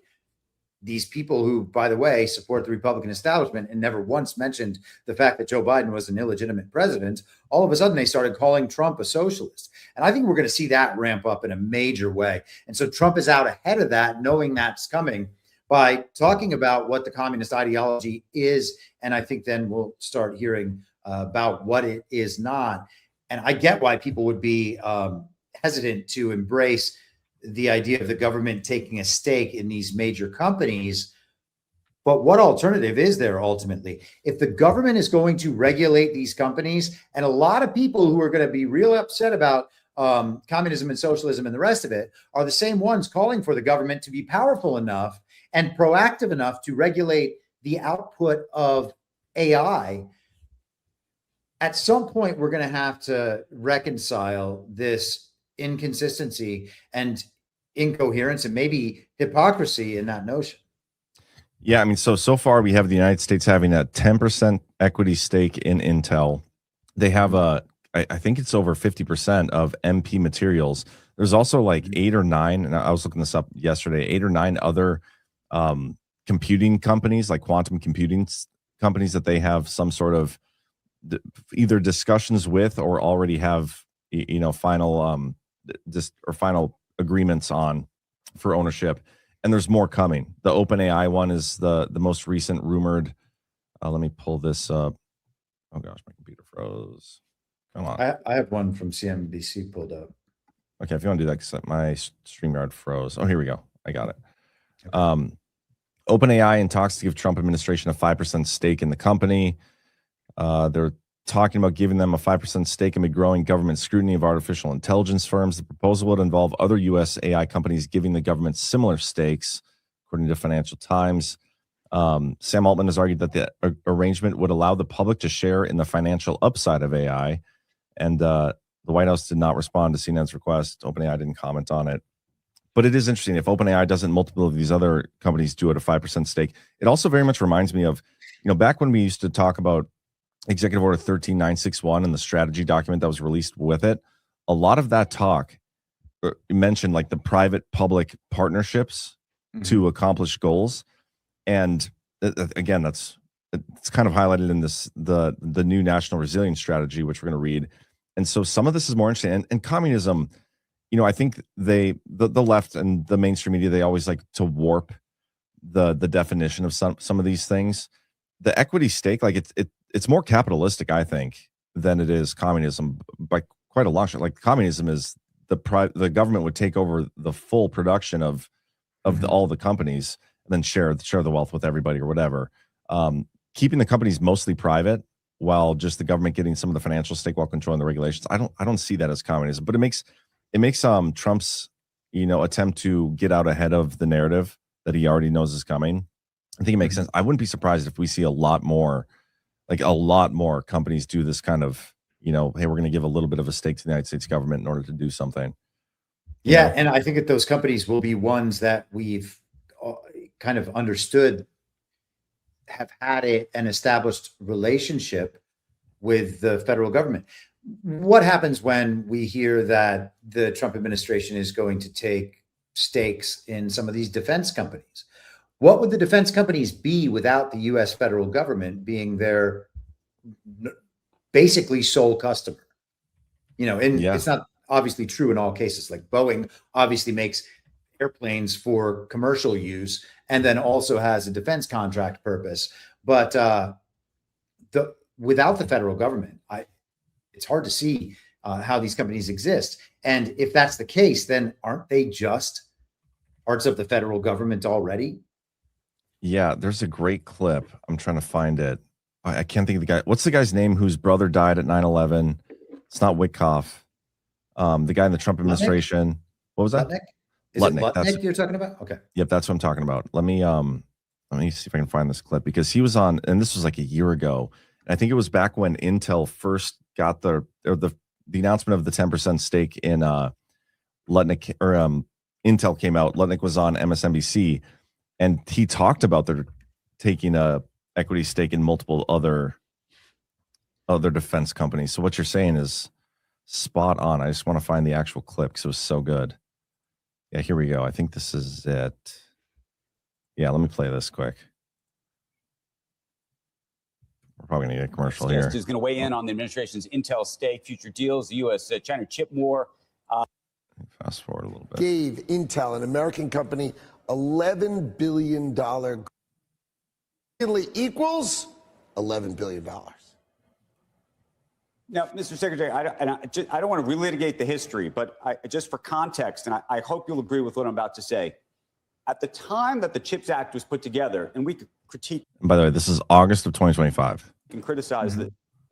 these people who, by the way, support the Republican establishment and never once mentioned the fact that Joe Biden was an illegitimate president, all of a sudden they started calling Trump a socialist. And I think we're going to see that ramp up in a major way. And so Trump is out ahead of that, knowing that's coming, by talking about what the communist ideology is. And I think then we'll start hearing about what it is not. And I get why people would be hesitant to embrace the idea of the government taking a stake in these major companies. But what alternative is there ultimately? If the government is going to regulate these companies, and a lot of people who are going to be real upset about communism and socialism and the rest of it are the same ones calling for the government to be powerful enough and proactive enough to regulate the output of AI. At some point, we're going to have to reconcile this inconsistency and incoherence and maybe hypocrisy in that notion. Yeah, I mean, so far we have the United States having a 10% equity stake in Intel. They have I think it's over 50% of MP Materials. There's also like 8 or 9, and I was looking this up yesterday, 8 or 9 other computing companies, like quantum computing companies, that they have some sort of either discussions with or already have, final final agreements on for ownership. And there's more coming. The OpenAI one is the most recent rumored. Let me pull this up. Oh gosh, my computer froze. Come on. I have one from CNBC pulled up. Okay, if you want to do that, because my StreamYard froze. Oh, here we go. I got it. Okay. OpenAI in talks to give Trump administration a 5% stake in the company. They're talking about giving them a 5% stake amid growing government scrutiny of artificial intelligence firms. The proposal would involve other U.S. AI companies giving the government similar stakes, according to Financial Times. Sam Altman has argued that the arrangement would allow the public to share in the financial upside of AI. And the White House did not respond to CNN's request. OpenAI didn't comment on it. But it is interesting. If OpenAI doesn't, multiple of these other companies do at a 5% stake. It also very much reminds me of, back when we used to talk about Executive Order 13961 and the strategy document that was released with it. A lot of that talk mentioned like the private-public partnerships to accomplish goals. And again, it's kind of highlighted in the new national resilience strategy, which we're going to read. And so some of this is more interesting. And communism, I think the left and the mainstream media, they always like to warp the definition of some of these things. The equity stake, like it's more capitalistic, I think, than it is communism by quite a long shot. Like communism is the government would take over the full production of all the companies and then share the wealth with everybody or whatever. Keeping the companies mostly private while just the government getting some of the financial stake while controlling the regulations. I don't see that as communism, but it makes Trump's attempt to get out ahead of the narrative that he already knows is coming. I think it makes sense. I wouldn't be surprised if we see a lot more companies do this kind of, hey, we're going to give a little bit of a stake to the United States government in order to do something. Yeah. And I think that those companies will be ones that we've kind of understood have had an established relationship with the federal government. What happens when we hear that the Trump administration is going to take stakes in some of these defense companies? What would the defense companies be without the U.S. federal government being their basically sole customer? It's not obviously true in all cases. Like Boeing obviously makes airplanes for commercial use and then also has a defense contract purpose. But without the federal government, it's hard to see how these companies exist. And if that's the case, then aren't they just parts of the federal government already? Yeah, there's a great clip. I'm trying to find it. I can't think of the guy. What's the guy's name whose brother died at 9/11? It's not Witkoff. The guy in the Trump administration. Lutnick? What was that? Lutnick? Is it Lutnick you're talking about? Okay. Yep, that's what I'm talking about. Let me see if I can find this clip, because he was on, and this was like a year ago. And I think it was back when Intel first got the announcement of the 10% stake in Lutnick, or Intel came out. Lutnick was on MSNBC. And he talked about their taking a equity stake in multiple other defense companies. So what you're saying is spot on. I just want to find the actual clip because it was so good. Yeah, here we go. I think this is it. Yeah, let me play this quick. We're probably going to get a commercial here. Is going to weigh in on the administration's Intel stake, future deals, the U.S.-China chip war. Fast forward a little bit. Gave Intel, an American company, $11 billion. Equals $11 billion. Now, Mr. Secretary, I don't want to relitigate the history, but just for context, and I hope you'll agree with what I'm about to say. At the time that the CHIPS Act was put together, and we could critique. And by the way, this is August of 2025. You can criticize the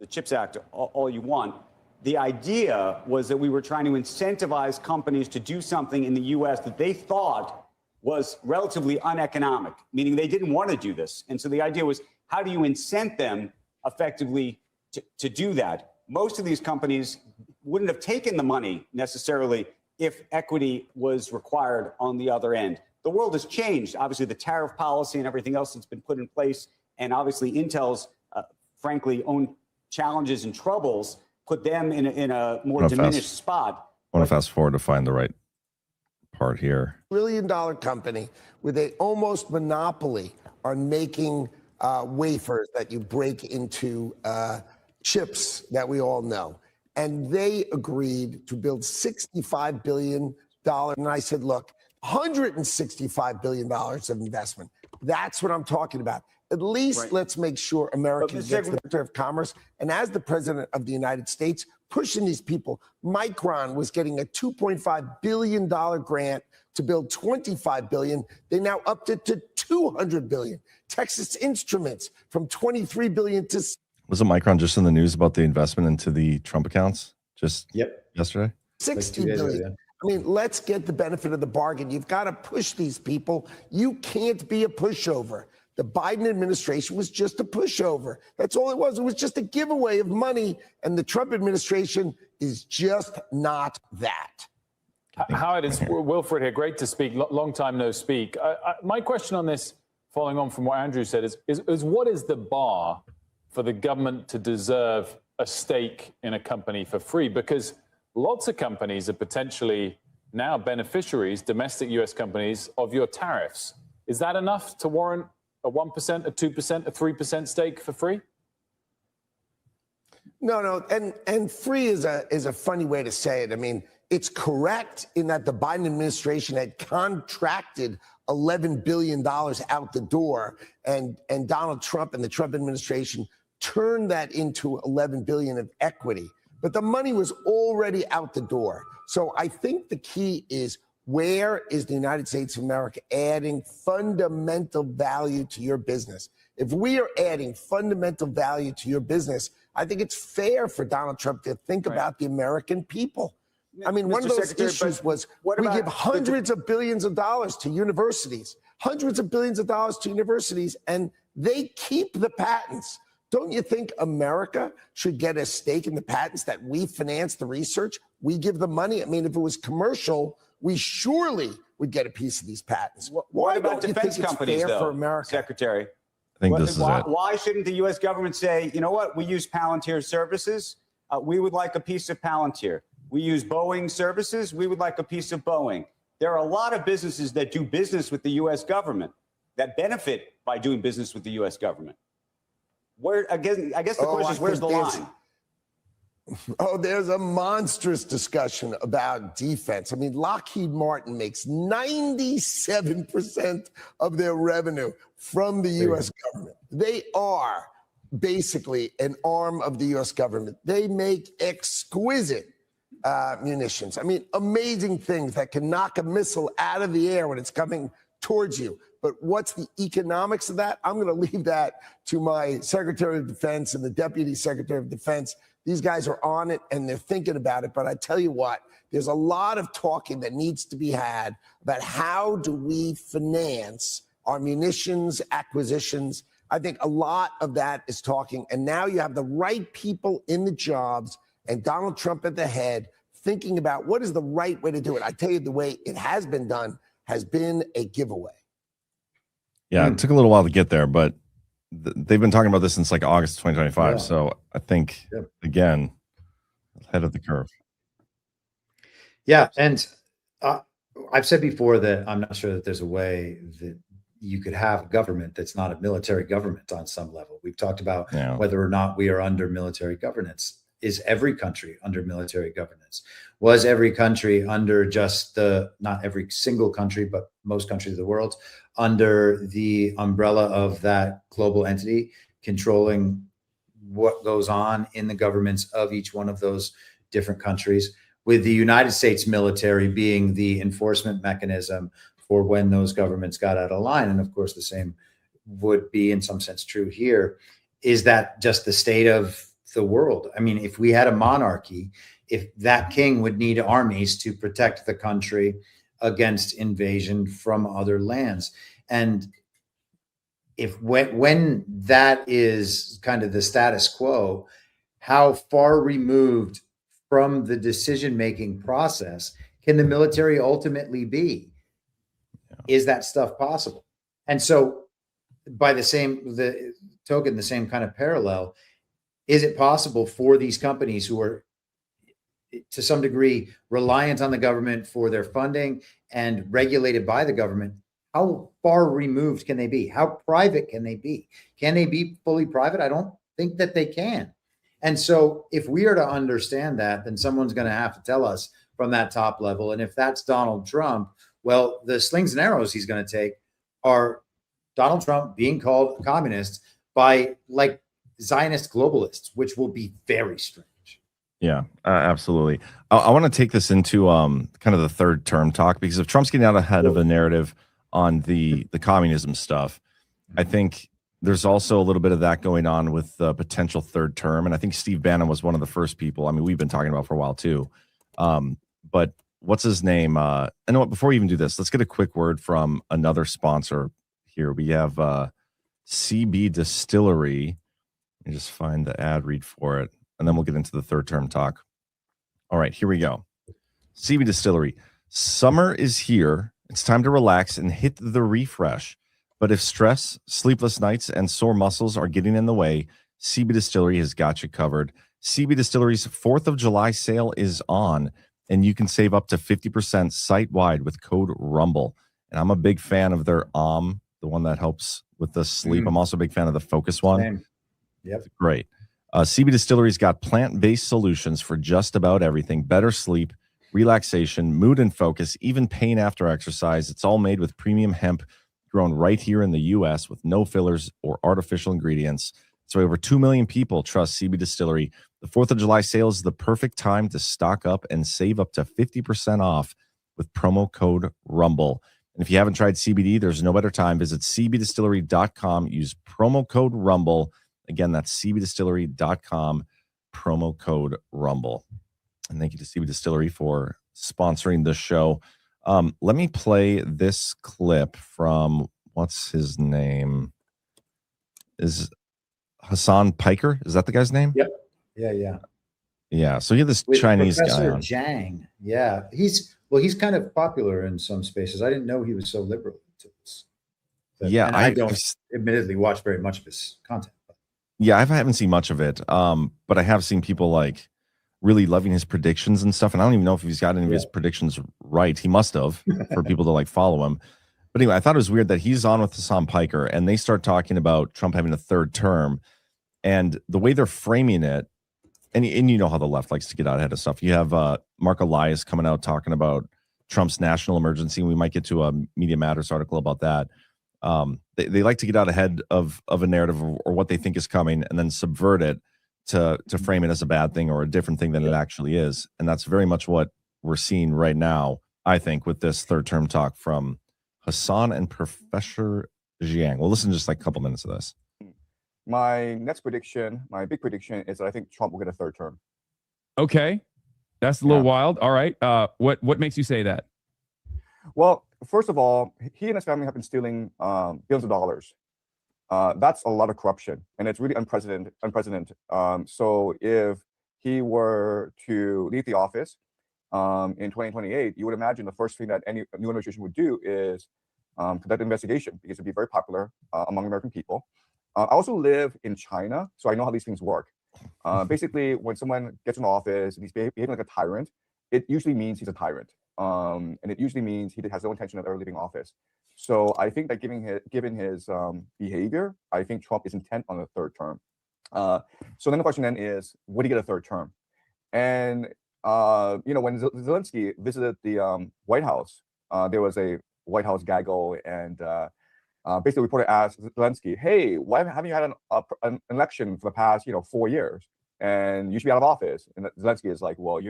CHIPS Act all you want. The idea was that we were trying to incentivize companies to do something in the U.S. that they thought was relatively uneconomic, meaning they didn't want to do this. And so the idea was, how do you incent them effectively to do that? Most of these companies wouldn't have taken the money necessarily if equity was required on the other end. The world has changed. Obviously, the tariff policy and everything else that's been put in place, and obviously Intel's, frankly, own challenges and troubles put them in a more diminished spot. I want to fast forward to find the right part here. $1 billion company with a almost monopoly on making wafers that you break into chips that we all know. And they agreed to build $65 billion. And I said, look, $165 billion of investment. That's what I'm talking about. At least let's make sure America gets the Secretary of Commerce. And as the President of the United States, pushing these people, Micron was getting a $2.5 billion grant to build $25 billion. They now upped it to $200 billion. Texas Instruments from $23 billion to... Wasn't Micron just in the news about the investment into the Trump accounts just yesterday? $60 billion. I mean, let's get the benefit of the bargain. You've got to push these people. You can't be a pushover. The Biden administration was just a pushover. That's all it was. It was just a giveaway of money. And the Trump administration is just not that. Howard, it's Wilfred here. Great to speak. Long time no speak. My question on this, following on from what Andrew said, is what is the bar for the government to deserve a stake in a company for free? Because lots of companies are potentially now beneficiaries, domestic U.S. companies, of your tariffs. Is that enough to warrant a 1%, a 2%, a 3% stake for free? No. And free is a funny way to say it. I mean, it's correct in that the Biden administration had contracted $11 billion out the door, and Donald Trump and the Trump administration turned that into $11 billion of equity. But the money was already out the door. So I think the key is, where is the United States of America adding fundamental value to your business? If we are adding fundamental value to your business, I think it's fair for Donald Trump to think about the American people. I mean, one of those issues was we give hundreds of billions of dollars to universities, hundreds of billions of dollars to universities, and they keep the patents. Don't you think America should get a stake in the patents, that we finance the research? We give the money. I mean, if it was commercial, we surely would get a piece of these patents. What about defense companies, though, for America? Secretary? I think this is it. Why shouldn't the U.S. government say, you know what, we use Palantir services. We would like a piece of Palantir. We use Boeing services. We would like a piece of Boeing. There are a lot of businesses that do business with the U.S. government that benefit by doing business with the U.S. government. I guess the question is, where's the line? There's a monstrous discussion about defense. I mean, Lockheed Martin makes 97% of their revenue from the U.S. government. They are basically an arm of the U.S. government. They make exquisite munitions. I mean, amazing things that can knock a missile out of the air when it's coming towards you. But what's the economics of that? I'm going to leave that to my Secretary of Defense and the Deputy Secretary of Defense. These guys are on it and they're thinking about it. But I tell you what, there's a lot of talking that needs to be had about how do we finance our munitions acquisitions. I think a lot of that is talking. And now you have the right people in the jobs and Donald Trump at the head thinking about what is the right way to do it. I tell you, the way it has been done has been a giveaway. Yeah, it took a little while to get there, but they've been talking about this since like August 2025. Yeah. So I think, again, ahead of the curve. Yeah, and I've said before that I'm not sure that there's a way that you could have government that's not a military government on some level. We've talked about whether or not we are under military governance. Is every country under military governance? Was every country under just not every single country, but most countries of the world, under the umbrella of that global entity controlling what goes on in the governments of each one of those different countries, with the United States military being the enforcement mechanism for when those governments got out of line? And of course, the same would be in some sense true here. Is that just the state of the world? I mean, if we had a monarchy, if that king would need armies to protect the country against invasion from other lands. And if when that is kind of the status quo, how far removed from the decision-making process can the military ultimately be? Is that stuff possible? And so by the same kind of parallel, is it possible for these companies who are to some degree reliant on the government for their funding and regulated by the government, how far removed can they be? How private can they be? Can they be fully private? I don't think that they can. And so if we are to understand that, then someone's going to have to tell us from that top level. And if that's Donald Trump, well, the slings and arrows he's going to take are Donald Trump being called a communist by like Zionist globalists, which will be very strange. Yeah, absolutely. I want to take this into kind of the third term talk, because if Trump's getting out ahead of a narrative on the communism stuff, I think there's also a little bit of that going on with the potential third term. And I think Steve Bannon was one of the first people. I mean, we've been talking about for a while too. But what's his name? I know what, before we even do this, let's get a quick word from another sponsor here. We have CB Distillery. Let me just find the ad read for it, and then we'll get into the third term talk. All right, here we go. CB Distillery. Summer is here. It's time to relax and hit the refresh. But if stress, sleepless nights, and sore muscles are getting in the way, CB Distillery has got you covered. CB Distillery's 4th of July sale is on, and you can save up to 50% site-wide with code RUMBLE. And I'm a big fan of their the one that helps with the sleep. I'm also a big fan of the Focus one. Same. Yep. It's great. CB Distillery's got plant-based solutions for just about everything. Better sleep, relaxation, mood and focus, even pain after exercise. It's all made with premium hemp grown right here in the U.S. with no fillers or artificial ingredients. So over 2 million people trust CB Distillery. The 4th of July sale is the perfect time to stock up and save up to 50% off with promo code RUMBLE. And if you haven't tried CBD, there's no better time. Visit cbdistillery.com. Use promo code RUMBLE. Again, that's cbdistillery.com, promo code RUMBLE. And thank you to CB Distillery for sponsoring the show. Let me play this clip from, what's his name? Is Hassan Piker? Is that the guy's name? Yep. Yeah. Yeah. So you have this With Chinese Professor guy on. Zhang. Yeah. He's kind of popular in some spaces. I didn't know he was so liberal to this. Yeah. And I don't admittedly watch very much of his content. Yeah, I haven't seen much of it. But I have seen people like really loving his predictions and stuff. And I don't even know if he's got any of his predictions right. He must have for people to like follow him. But anyway, I thought it was weird that he's on with Hassan Piker and they start talking about Trump having a third term, and the way they're framing it. And you know how the left likes to get out ahead of stuff. You have Mark Elias coming out talking about Trump's national emergency. And we might get to a Media Matters article about that. They like to get out ahead of a narrative or what they think is coming and then subvert it to frame it as a bad thing or a different thing than it actually is. And that's very much what we're seeing right now, I think, with this third term talk from Hassan and Professor Zhang. We'll listen to just like a couple minutes of this. My next prediction, my big prediction, is that I think Trump will get a third term. Okay. That's a little wild. All right. What makes you say that? Well, first of all, he and his family have been stealing billions of dollars. That's a lot of corruption, and it's really unprecedented. So if he were to leave the office in 2028, you would imagine the first thing that any new administration would do is conduct an investigation because it'd be very popular among American people. I also live in China, so I know how these things work. Basically, when someone gets in office and he's behaving like a tyrant, it usually means he's a tyrant. And it usually means he has no intention of ever leaving office. So I think that given his behavior, I think Trump is intent on a third term. So then the question then is, would he get a third term? And when Zelensky visited the White House, there was a White House gaggle, and basically, the reporter asked Zelensky, "Hey, why haven't you had an election for the past 4 years? And you should be out of office." And Zelensky is like, "Well,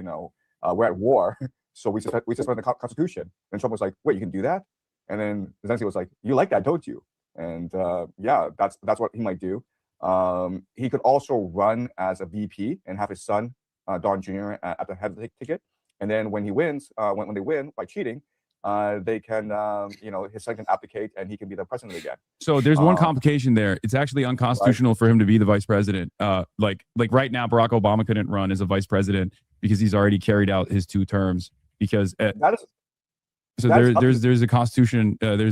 we're at war, so we suspend the Constitution." And Trump was like, "Wait, you can do that?" And then Zelensky was like, "You like that, don't you?" And yeah, that's what he might do. He could also run as a VP and have his son Don Jr. at the head of the ticket. And then when he wins, when they win by cheating, they can, his son can abdicate and he can be the president again. So there's one complication there. It's actually unconstitutional for him to be the vice president. Like right now, Barack Obama couldn't run as a vice president because he's already carried out his 2 terms. Because there's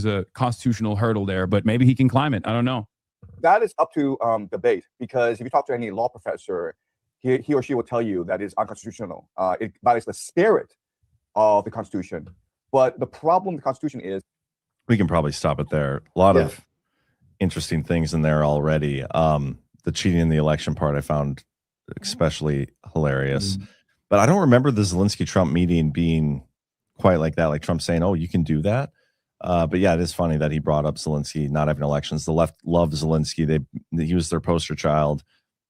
a constitutional hurdle there, but maybe he can climb it. I don't know. That is up to debate, because if you talk to any law professor, he or she will tell you that it's unconstitutional. It violates the spirit of the Constitution. But the problem with the Constitution is, we can probably stop it there. A lot of interesting things in there already. The cheating in the election part I found especially hilarious. But I don't remember the Zelensky-Trump meeting being quite like that, like Trump saying, "Oh, you can do that." But yeah, it is funny that he brought up Zelensky not having elections. The left loved Zelensky. He was their poster child,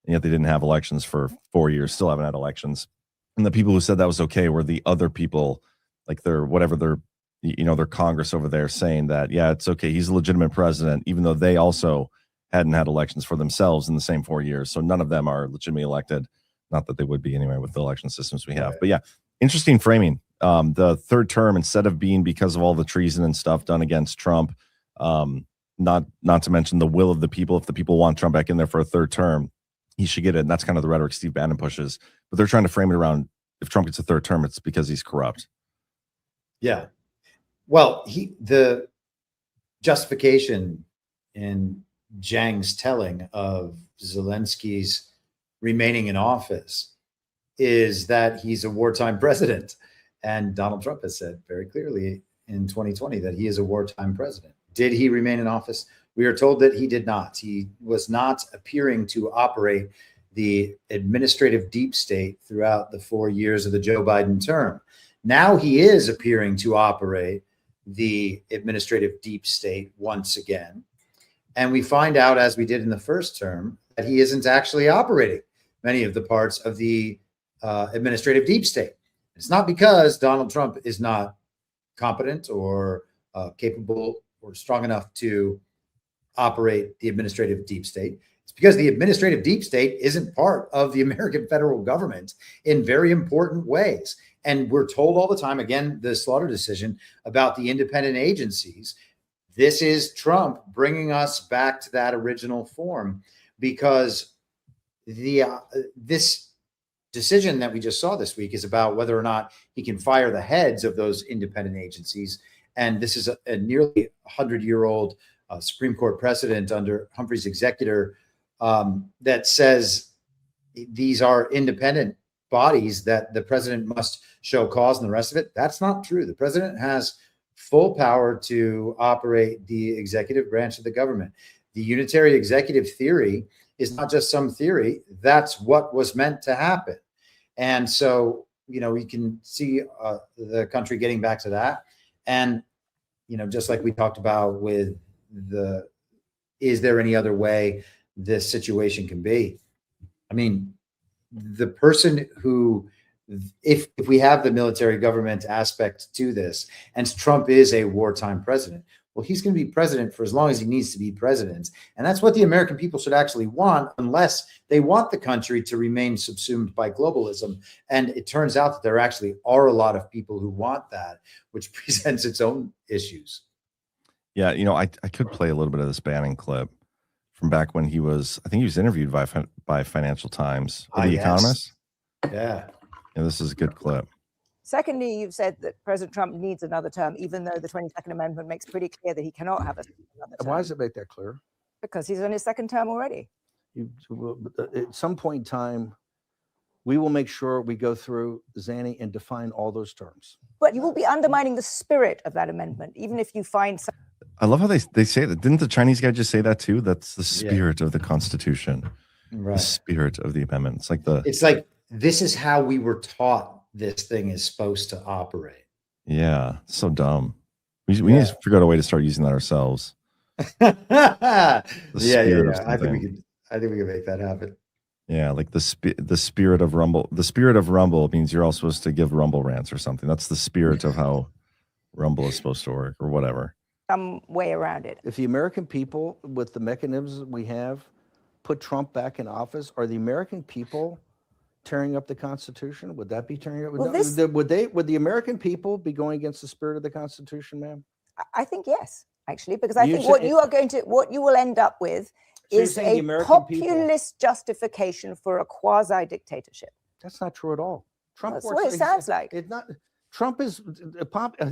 and yet they didn't have elections for 4 years, still haven't had elections. And the people who said that was okay were the other people, like their Congress over there, saying that, yeah, it's okay, he's a legitimate president, even though they also hadn't had elections for themselves in the same 4 years. So none of them are legitimately elected. Not that they would be anyway with the election systems we have. But yeah, interesting framing. The third term, instead of being because of all the treason and stuff done against Trump, not to mention the will of the people. If the people want Trump back in there for a third term, he should get it. And that's kind of the rhetoric Steve Bannon pushes. But they're trying to frame it around, if Trump gets a third term, it's because he's corrupt. Yeah. Well, the justification in Zhang's telling of Zelensky's remaining in office is that he's a wartime president. And Donald Trump has said very clearly in 2020 that he is a wartime president. Did he remain in office? We are told that he did not. He was not appearing to operate the administrative deep state throughout the 4 years of the Joe Biden term. Now he is appearing to operate the administrative deep state once again. And we find out, as we did in the first term, that he isn't actually operating many of the parts of the administrative deep state. It's not because Donald Trump is not competent or capable or strong enough to operate the administrative deep state. It's because the administrative deep state isn't part of the American federal government in very important ways. And we're told all the time, again, the Slaughter decision about the independent agencies. This is Trump bringing us back to that original form, because this decision that we just saw this week is about whether or not he can fire the heads of those independent agencies. And this is a nearly 100-year-old Supreme Court precedent under Humphrey's executor that says these are independent bodies that the president must show cause and the rest of it. That's not true. The president has full power to operate the executive branch of the government. The unitary executive theory is not just some theory. That's what was meant to happen. And so, we can see the country getting back to that. And, just like we talked about with is there any other way this situation can be? I mean, the person who, if we have the military government aspect to this, and Trump is a wartime president, well, he's going to be president for as long as he needs to be president. And that's what the American people should actually want, unless they want the country to remain subsumed by globalism. And it turns out that there actually are a lot of people who want that, which presents its own issues. Yeah, I could play a little bit of this Bannon clip from back when he was interviewed by Financial Times, or The Economist. Yeah. Yeah, this is a good clip. Secondly, you've said that President Trump needs another term, even though the 22nd Amendment makes pretty clear that he cannot have another term. Why does it make that clear? Because he's on his second term already. At some point in time, we will make sure we go through, Zanny, and define all those terms. But you will be undermining the spirit of that amendment, even if you find some. I love how they say that. Didn't the Chinese guy just say that too? That's the spirit of the Constitution, the spirit of the amendment. It's like this is how we were taught this thing is supposed to operate. Yeah, so dumb. We need to figure out a way to start using that ourselves. I think we can make that happen. Yeah, like the spirit of Rumble. The spirit of Rumble means you're all supposed to give Rumble rants or something. That's the spirit of how Rumble is supposed to work, or whatever. Some way around it. If the American people, with the mechanisms we have, put Trump back in office, are the American people tearing up the Constitution? Would that be tearing up? Well, would the American people be going against the spirit of the Constitution, ma'am? I think yes, actually, because I think what you will end up with is a populist justification for a quasi-dictatorship. That's not true at all. Trump That's what it sounds like. Trump is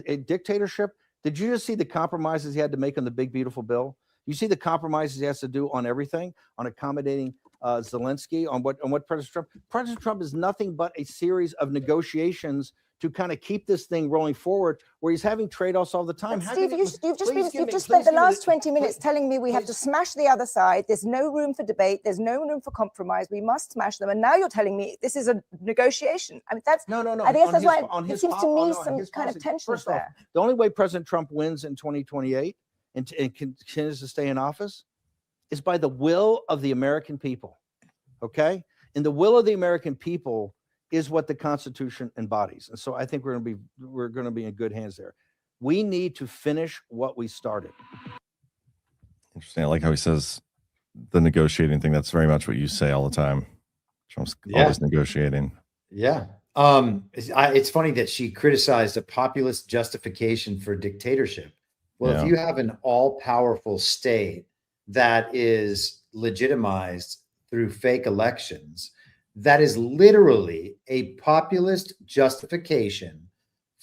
a dictatorship. Did you just see the compromises he had to make on the big, beautiful bill? You see the compromises he has to do on everything, on accommodating Zelensky, on what President Trump. President Trump is nothing but a series of negotiations to kind of keep this thing rolling forward, where he's having trade-offs all the time. Steve, you've just spent the last 20 minutes telling me we have to smash the other side. There's no room for debate. There's no room for compromise. We must smash them. And now you're telling me this is a negotiation. I mean, that's no. I guess that's why it seems to me some kind of tension there. The only way President Trump wins in 2028 and continues to stay in office is by the will of the American people. Okay, and the will of the American people is what the Constitution embodies. And so I think we're going to be in good hands there. We need to finish what we started. Interesting. I like how he says the negotiating thing. That's very much what you say all the time. Trump's always negotiating. Yeah. It's funny that she criticized a populist justification for dictatorship. Well, if you have an all-powerful state that is legitimized through fake elections, that is literally a populist justification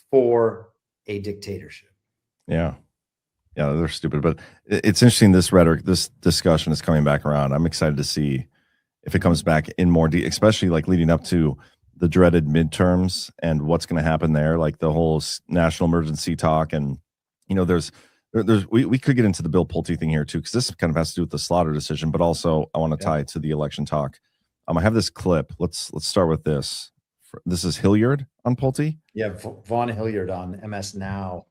for a dictatorship. Yeah, they're stupid. But it's interesting, this rhetoric, this discussion is coming back around. I'm excited to see if it comes back in more detail, especially like leading up to the dreaded midterms and what's going to happen there, like the whole national emergency talk. And, you know, we could get into the Bill Pulte thing here too, because this kind of has to do with the Slaughter decision, but also I want to tie it to the election talk. I have this clip. Let's start with this. This is Hilliard on Pulte. Yeah, Vaughn Hilliard on MS Now.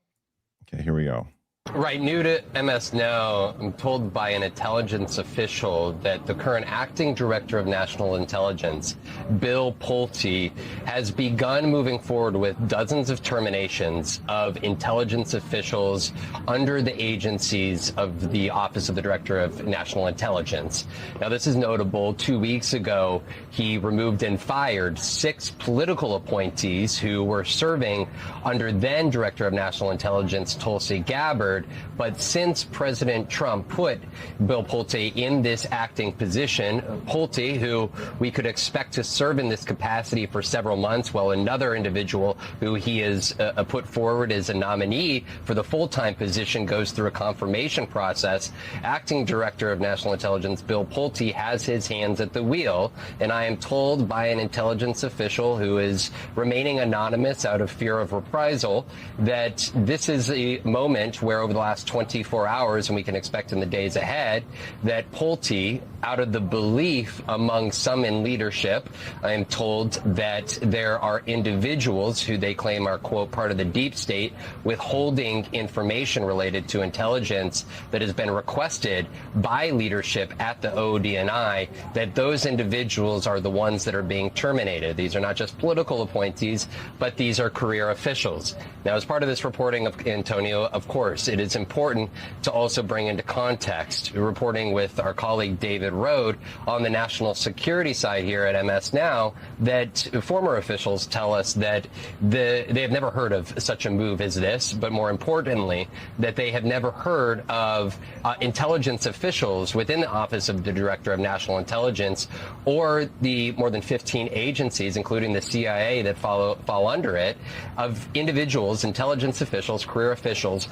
Okay, here we go. Right, new to MS Now, I'm told by an intelligence official that the current acting director of national intelligence, Bill Pulte, has begun moving forward with dozens of terminations of intelligence officials under the agencies of the Office of the Director of National Intelligence. Now, this is notable. 2 weeks ago, he removed and fired 6 political appointees who were serving under then Director of National Intelligence, Tulsi Gabbard. But since President Trump put Bill Pulte in this acting position, Pulte, who we could expect to serve in this capacity for several months, while another individual who he has put forward as a nominee for the full-time position goes through a confirmation process, acting Director of National Intelligence Bill Pulte has his hands at the wheel. And I am told by an intelligence official who is remaining anonymous out of fear of reprisal that this is a moment where over the last 24 hours, and we can expect in the days ahead, that Pulte, out of the belief among some in leadership, I am told that there are individuals who they claim are, quote, part of the deep state, withholding information related to intelligence that has been requested by leadership at the ODNI, that those individuals are the ones that are being terminated. These are not just political appointees, but these are career officials. Now, as part of this reporting of Antonio, of course, it is important to also bring into context, reporting with our colleague David good road on the national security side here at MS Now, that former officials tell us that they have never heard of such a move as this, but more importantly, that they have never heard of intelligence officials within the Office of the Director of National Intelligence or the more than 15 agencies, including the CIA, that fall under it, of individuals, intelligence officials, career officials,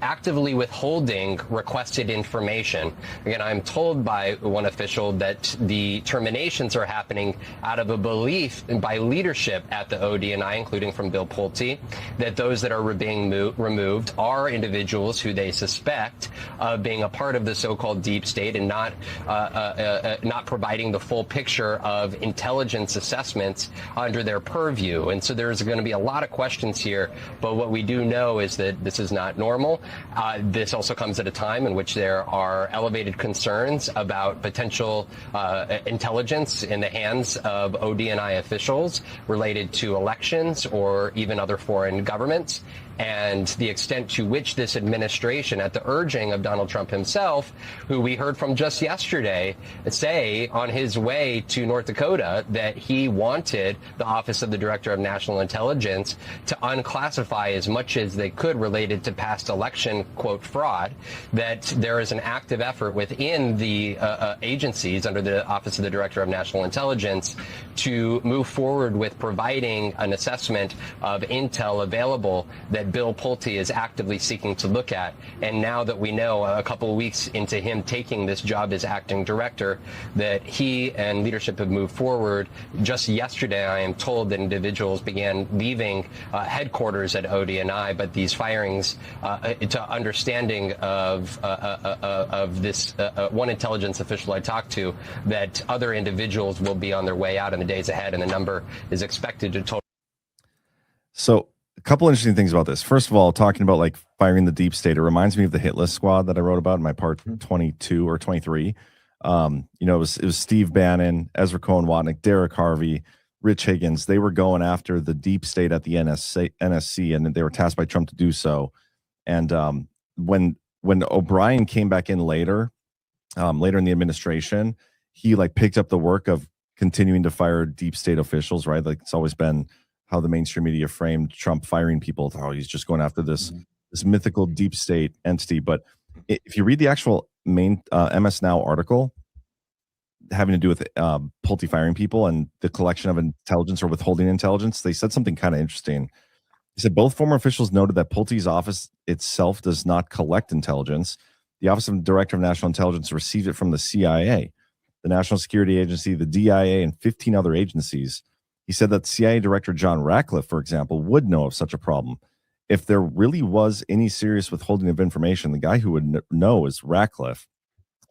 actively withholding requested information. Again, I'm told by one official that the terminations are happening out of a belief by leadership at the ODNI, including from Bill Pulte, that those that are being removed are individuals who they suspect of being a part of the so-called deep state and not providing the full picture of intelligence assessments under their purview. And so there's going to be a lot of questions here, but what we do know is that this is not normal. This also comes at a time in which there are elevated concerns about potential intelligence in the hands of ODNI officials related to elections or even other foreign governments. And the extent to which this administration, at the urging of Donald Trump himself, who we heard from just yesterday say on his way to North Dakota that he wanted the Office of the Director of National Intelligence to unclassify as much as they could related to past election, quote, fraud, that there is an active effort within the agencies under the Office of the Director of National Intelligence to move forward with providing an assessment of intel available that Bill Pulte is actively seeking to look at. And now that we know, a couple of weeks into him taking this job as acting director, that he and leadership have moved forward. Just yesterday, I am told that individuals began leaving headquarters at ODNI, but these firings, to understanding of this one intelligence official I talked to, that other individuals will be on their way out in the days ahead, and the number is expected to total. So a couple interesting things about this. First of all, talking about like firing the deep state, it reminds me of the hit list squad that I wrote about in my part 22 or 23. You know, it was Steve Bannon, Ezra Cohen Watnick, Derek Harvey, Rich Higgins. They were going after the deep state at the NSC, and they were tasked by Trump to do so. And when O'Brien came back in later in the administration, he like picked up the work of continuing to fire deep state officials, right? Like it's always been how the mainstream media framed Trump firing people. Oh, he's just going after this mythical deep state entity. But if you read the actual main MS Now article having to do with Pulte firing people and the collection of intelligence or withholding intelligence, they said something kind of interesting. They said both former officials noted that Pulte's office itself does not collect intelligence. The Office of the Director of National Intelligence received it from the CIA, the National Security Agency, the DIA, and 15 other agencies. He said that CIA Director John Ratcliffe, for example, would know of such a problem. If there really was any serious withholding of information, the guy who would know is Ratcliffe.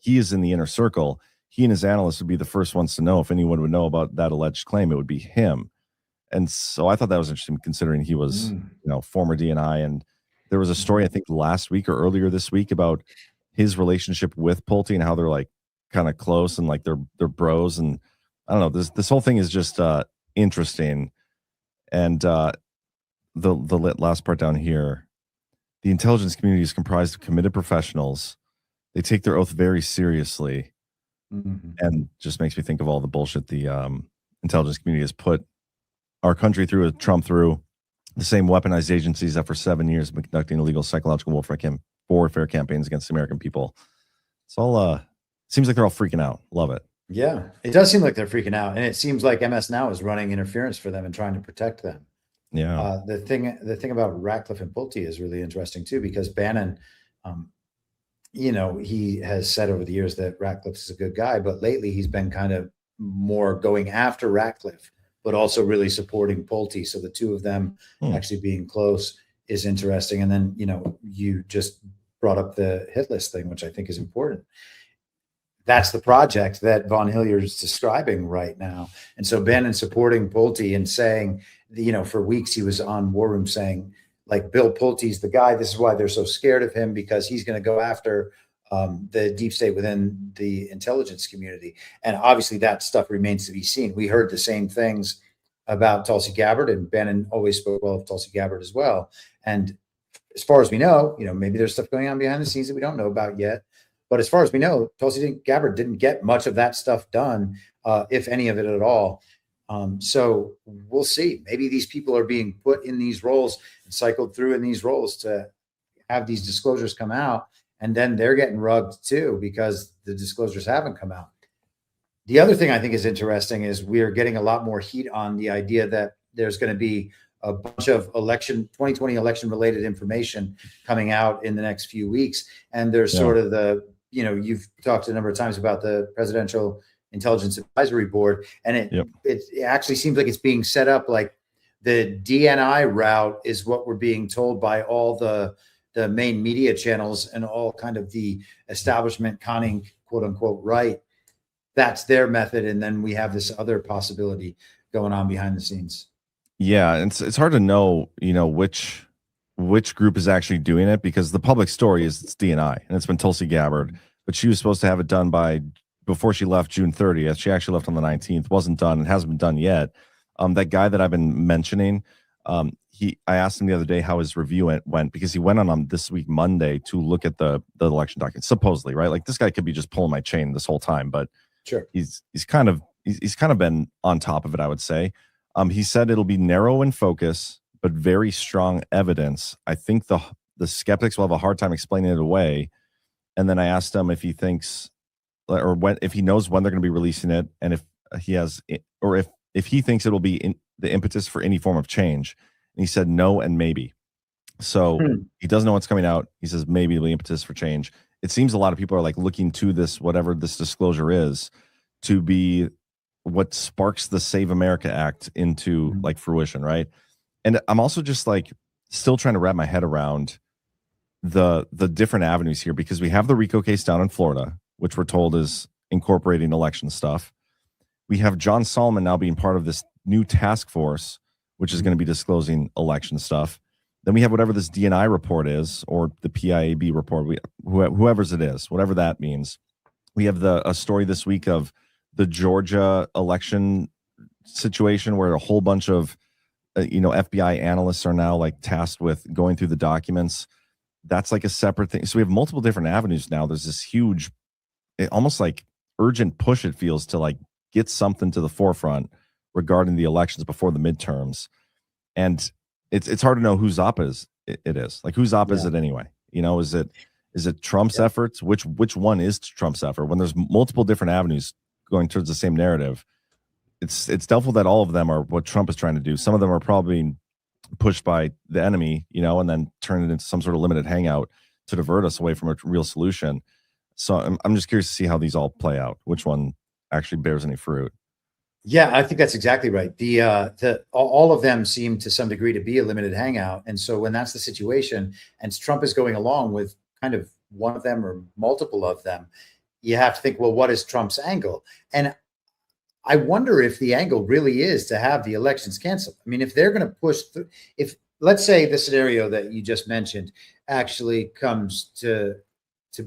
He is in the inner circle. He and his analysts would be the first ones to know. If anyone would know about that alleged claim, it would be him. And so I thought that was interesting, considering he was, former DNI. And there was a story, I think, last week or earlier this week about his relationship with Pulte and how they're like kind of close and like they're bros. And I don't know, this whole thing is just interesting. And the last part down here, the intelligence community is comprised of committed professionals. They take their oath very seriously, and just makes me think of all the bullshit the intelligence community has put our country through, Trump through, the same weaponized agencies that for 7 years have been conducting illegal psychological warfare campaigns against the American people. It's all seems like they're all freaking out. Love it. Yeah, it does seem like they're freaking out, and it seems like MS Now is running interference for them and trying to protect them. Yeah. The thing about Ratcliffe and Pulte is really interesting too, because Bannon, he has said over the years that Ratcliffe is a good guy, but lately he's been kind of more going after Ratcliffe, but also really supporting Pulte. So the two of them actually being close is interesting. And then, you just brought up the hit list thing, which I think is important. That's the project that Von Hilliard is describing right now. And so Bannon supporting Pulte and saying, for weeks he was on War Room saying, like, Bill Pulte's the guy. This is why they're so scared of him, because he's going to go after the deep state within the intelligence community. And obviously that stuff remains to be seen. We heard the same things about Tulsi Gabbard, and Bannon always spoke well of Tulsi Gabbard as well. And as far as we know, maybe there's stuff going on behind the scenes that we don't know about yet. But as far as we know, Tulsi Gabbard didn't get much of that stuff done, if any of it at all. So we'll see. Maybe these people are being put in these roles and cycled through in these roles to have these disclosures come out, and then they're getting rugged too because the disclosures haven't come out. The other thing I think is interesting is we are getting a lot more heat on the idea that there's going to be a bunch of 2020 election related information coming out in the next few weeks. And there's sort of you've talked a number of times about the Presidential Intelligence Advisory Board, and it actually seems like it's being set up like the DNI route is what we're being told by all the main media channels and all kind of the establishment conning, quote unquote, right. That's their method. And then we have this other possibility going on behind the scenes. Yeah, it's hard to know, which group is actually doing it, because the public story is it's DNI and it's been Tulsi Gabbard, but she was supposed to have it done before she left June 30th. She actually left on the 19th, wasn't done and hasn't been done yet. That guy that I've been mentioning, I asked him the other day how his review went, because he went on this week Monday to look at the election documents, supposedly, right? Like, this guy could be just pulling my chain this whole time, but sure, he's kind of been on top of it, I would say. He said it'll be narrow in focus, but very strong evidence. I think the skeptics will have a hard time explaining it away. And then I asked him if he thinks, or if he knows when they're going to be releasing it, and if he has, or if he thinks it'll be the impetus for any form of change. And he said no and maybe. So he doesn't know what's coming out. He says maybe it'll be impetus for change. It seems a lot of people are like looking to this, whatever this disclosure is, to be what sparks the Save America Act into like fruition, right? And I'm also just like still trying to wrap my head around the different avenues here, because we have the RICO case down in Florida, which we're told is incorporating election stuff. We have John Solomon now being part of this new task force, which is going to be disclosing election stuff. Then we have whatever this DNI report is, or the PIAB report, whoever's it is, whatever that means. We have a story this week of the Georgia election situation where a whole bunch of FBI analysts are now like tasked with going through the documents. That's like a separate thing. So we have multiple different avenues now. There's this huge, almost like urgent push, it feels, to like get something to the forefront regarding the elections before the midterms. And it's hard to know whose op it is. Like, whose op is it anyway? Is it Trump's efforts? Which one is Trump's effort? When there's multiple different avenues going towards the same narrative, it's doubtful that all of them are what Trump is trying to do. Some of them are probably pushed by the enemy, and then turn it into some sort of limited hangout to divert us away from a real solution. So I'm just curious to see how these all play out, which one actually bears any fruit. Yeah, I think that's exactly right. All of them seem to some degree to be a limited hangout. And so when that's the situation and Trump is going along with kind of one of them or multiple of them, you have to think, well, what is Trump's angle? And I wonder if the angle really is to have the elections canceled. I mean, if they're going to push through, if let's say the scenario that you just mentioned actually comes to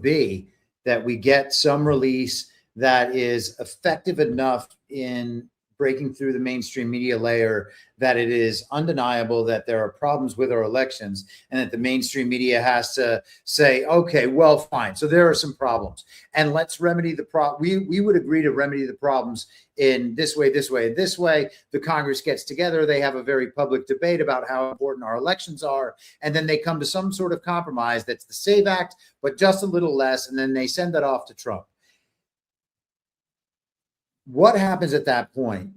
be, that we get some release that is effective enough in breaking through the mainstream media layer that it is undeniable that there are problems with our elections, and that the mainstream media has to say, okay, well, fine. So there are some problems, and let's remedy the problem. We would agree to remedy the problems in this way, this way, and this way. The Congress gets together. They have a very public debate about how important our elections are. And then they come to some sort of compromise that's the SAVE Act, but just a little less. And then they send that off to Trump. What happens at that point?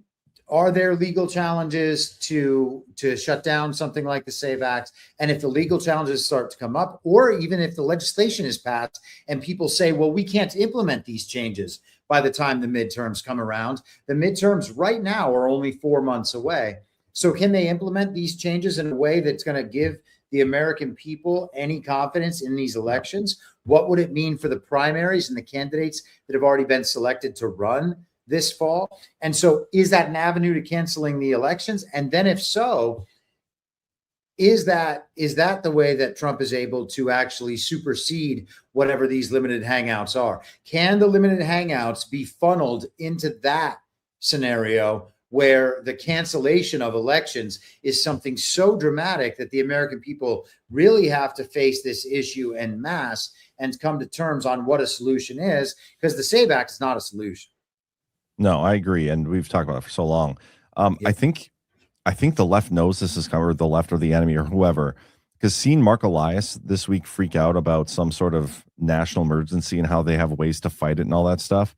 Are there legal challenges to shut down something like the SAVE Act? And if the legal challenges start to come up, or even if the legislation is passed and people say, well, we can't implement these changes by the time the midterms come around, the midterms right now are only 4 months away. So can they implement these changes in a way that's going to give the American people any confidence in these elections? What would it mean for the primaries and the candidates that have already been selected to run this fall? And so is that an avenue to canceling the elections? And then if so, is that the way that Trump is able to actually supersede whatever these limited hangouts are? Can the limited hangouts be funneled into that scenario where the cancellation of elections is something so dramatic that the American people really have to face this issue en masse and come to terms on what a solution is, because the SAVE Act is not a solution. No, I agree, and we've talked about it for so long. I think the left knows this is coming, or the left or the enemy or whoever, because seeing Mark Elias this week freak out about some sort of national emergency and how they have ways to fight it and all that stuff,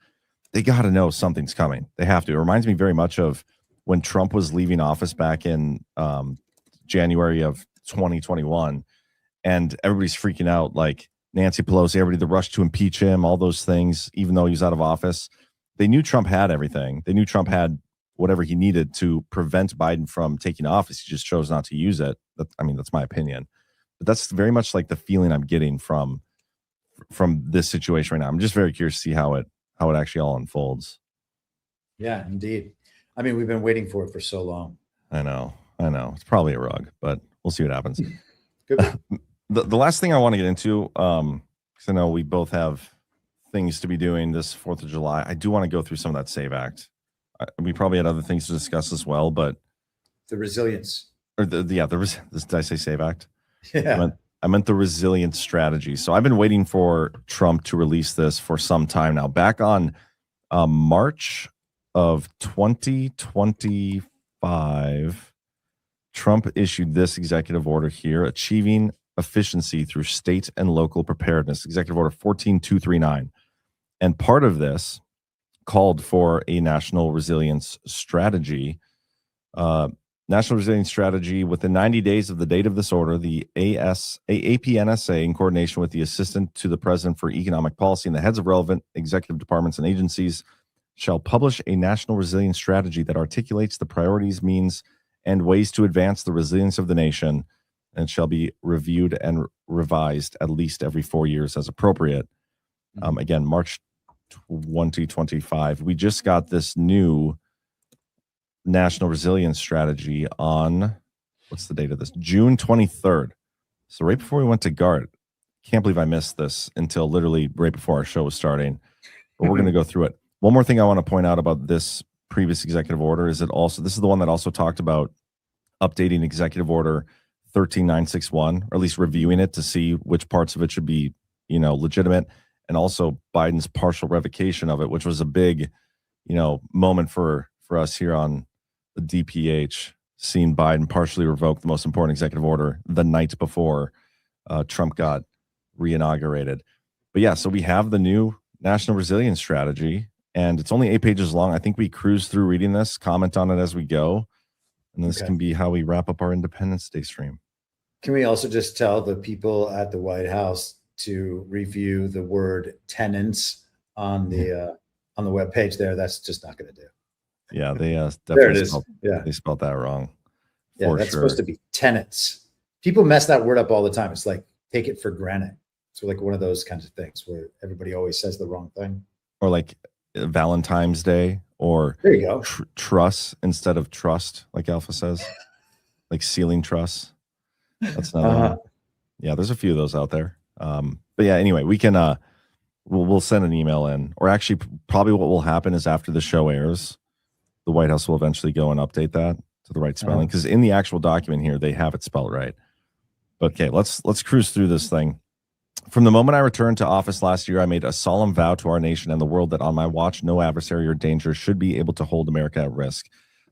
they got to know something's coming. They have to. It reminds me very much of when Trump was leaving office back in January of 2021, and everybody's freaking out, like Nancy Pelosi, everybody, the rush to impeach him, all those things, even though he was out of office. They knew Trump had everything. They knew Trump had whatever he needed to prevent Biden from taking office. He just chose not to use it. That's my opinion. But that's very much like the feeling I'm getting from this situation right now. I'm just very curious to see how it actually all unfolds. Yeah, indeed. I mean, we've been waiting for it for so long. I know. It's probably a rug, but we'll see what happens. Good. The last thing I want to get into, because I know we both have things to be doing this 4th of July. I do want to go through some of that SAVE Act. We probably had other things to discuss as well, but the resilience, or did I say SAVE Act? Yeah. I meant the resilience strategy. So I've been waiting for Trump to release this for some time now. Back on March of 2025, Trump issued this executive order here, achieving efficiency through state and local preparedness, Executive Order 14239. And part of this called for a national resilience strategy. National resilience strategy within 90 days of the date of this order, the APNSA, in coordination with the Assistant to the President for Economic Policy and the heads of relevant executive departments and agencies, shall publish a national resilience strategy that articulates the priorities, means, and ways to advance the resilience of the nation, and shall be reviewed and revised at least every 4 years as appropriate. Again, March 2025. We just got this new national resilience strategy on, what's the date of this? June 23rd. So right before we went to GART. Can't believe I missed this until literally right before our show was starting. But we're going to go through it. One more thing I want to point out about this previous executive order is this is the one that also talked about updating Executive Order 13961, or at least reviewing it to see which parts of it should be, legitimate, and also Biden's partial revocation of it, which was a big, moment for us here on the DPH, seeing Biden partially revoke the most important executive order the night before Trump got reinaugurated. But yeah, so we have the new national resilience strategy, and it's only 8 pages long. I think we cruise through reading this, comment on it as we go, and this can be how we wrap up our Independence Day stream. Can we also just tell the people at the White House to review the word tenants on the webpage there? That's just not going to do. Yeah, they there it is. They spelled that wrong. Yeah, that's supposed to be tenants. People mess that word up all the time. It's like, take it for granted. It's like one of those kinds of things where everybody always says the wrong thing. Or like Valentine's Day, or there you go. Truss instead of trust, like Alpha says, like ceiling truss. That's another one. Yeah, there's a few of those out there. But yeah, anyway, we can we'll send an email in, or actually probably what will happen is after the show airs, the White House will eventually go and update that to the right spelling, because in the actual document here they have it spelled right. Okay, let's cruise through this thing. From the moment I returned to office last year, I made a solemn vow to our nation and the world that on my watch, no adversary or danger should be able to hold America at risk.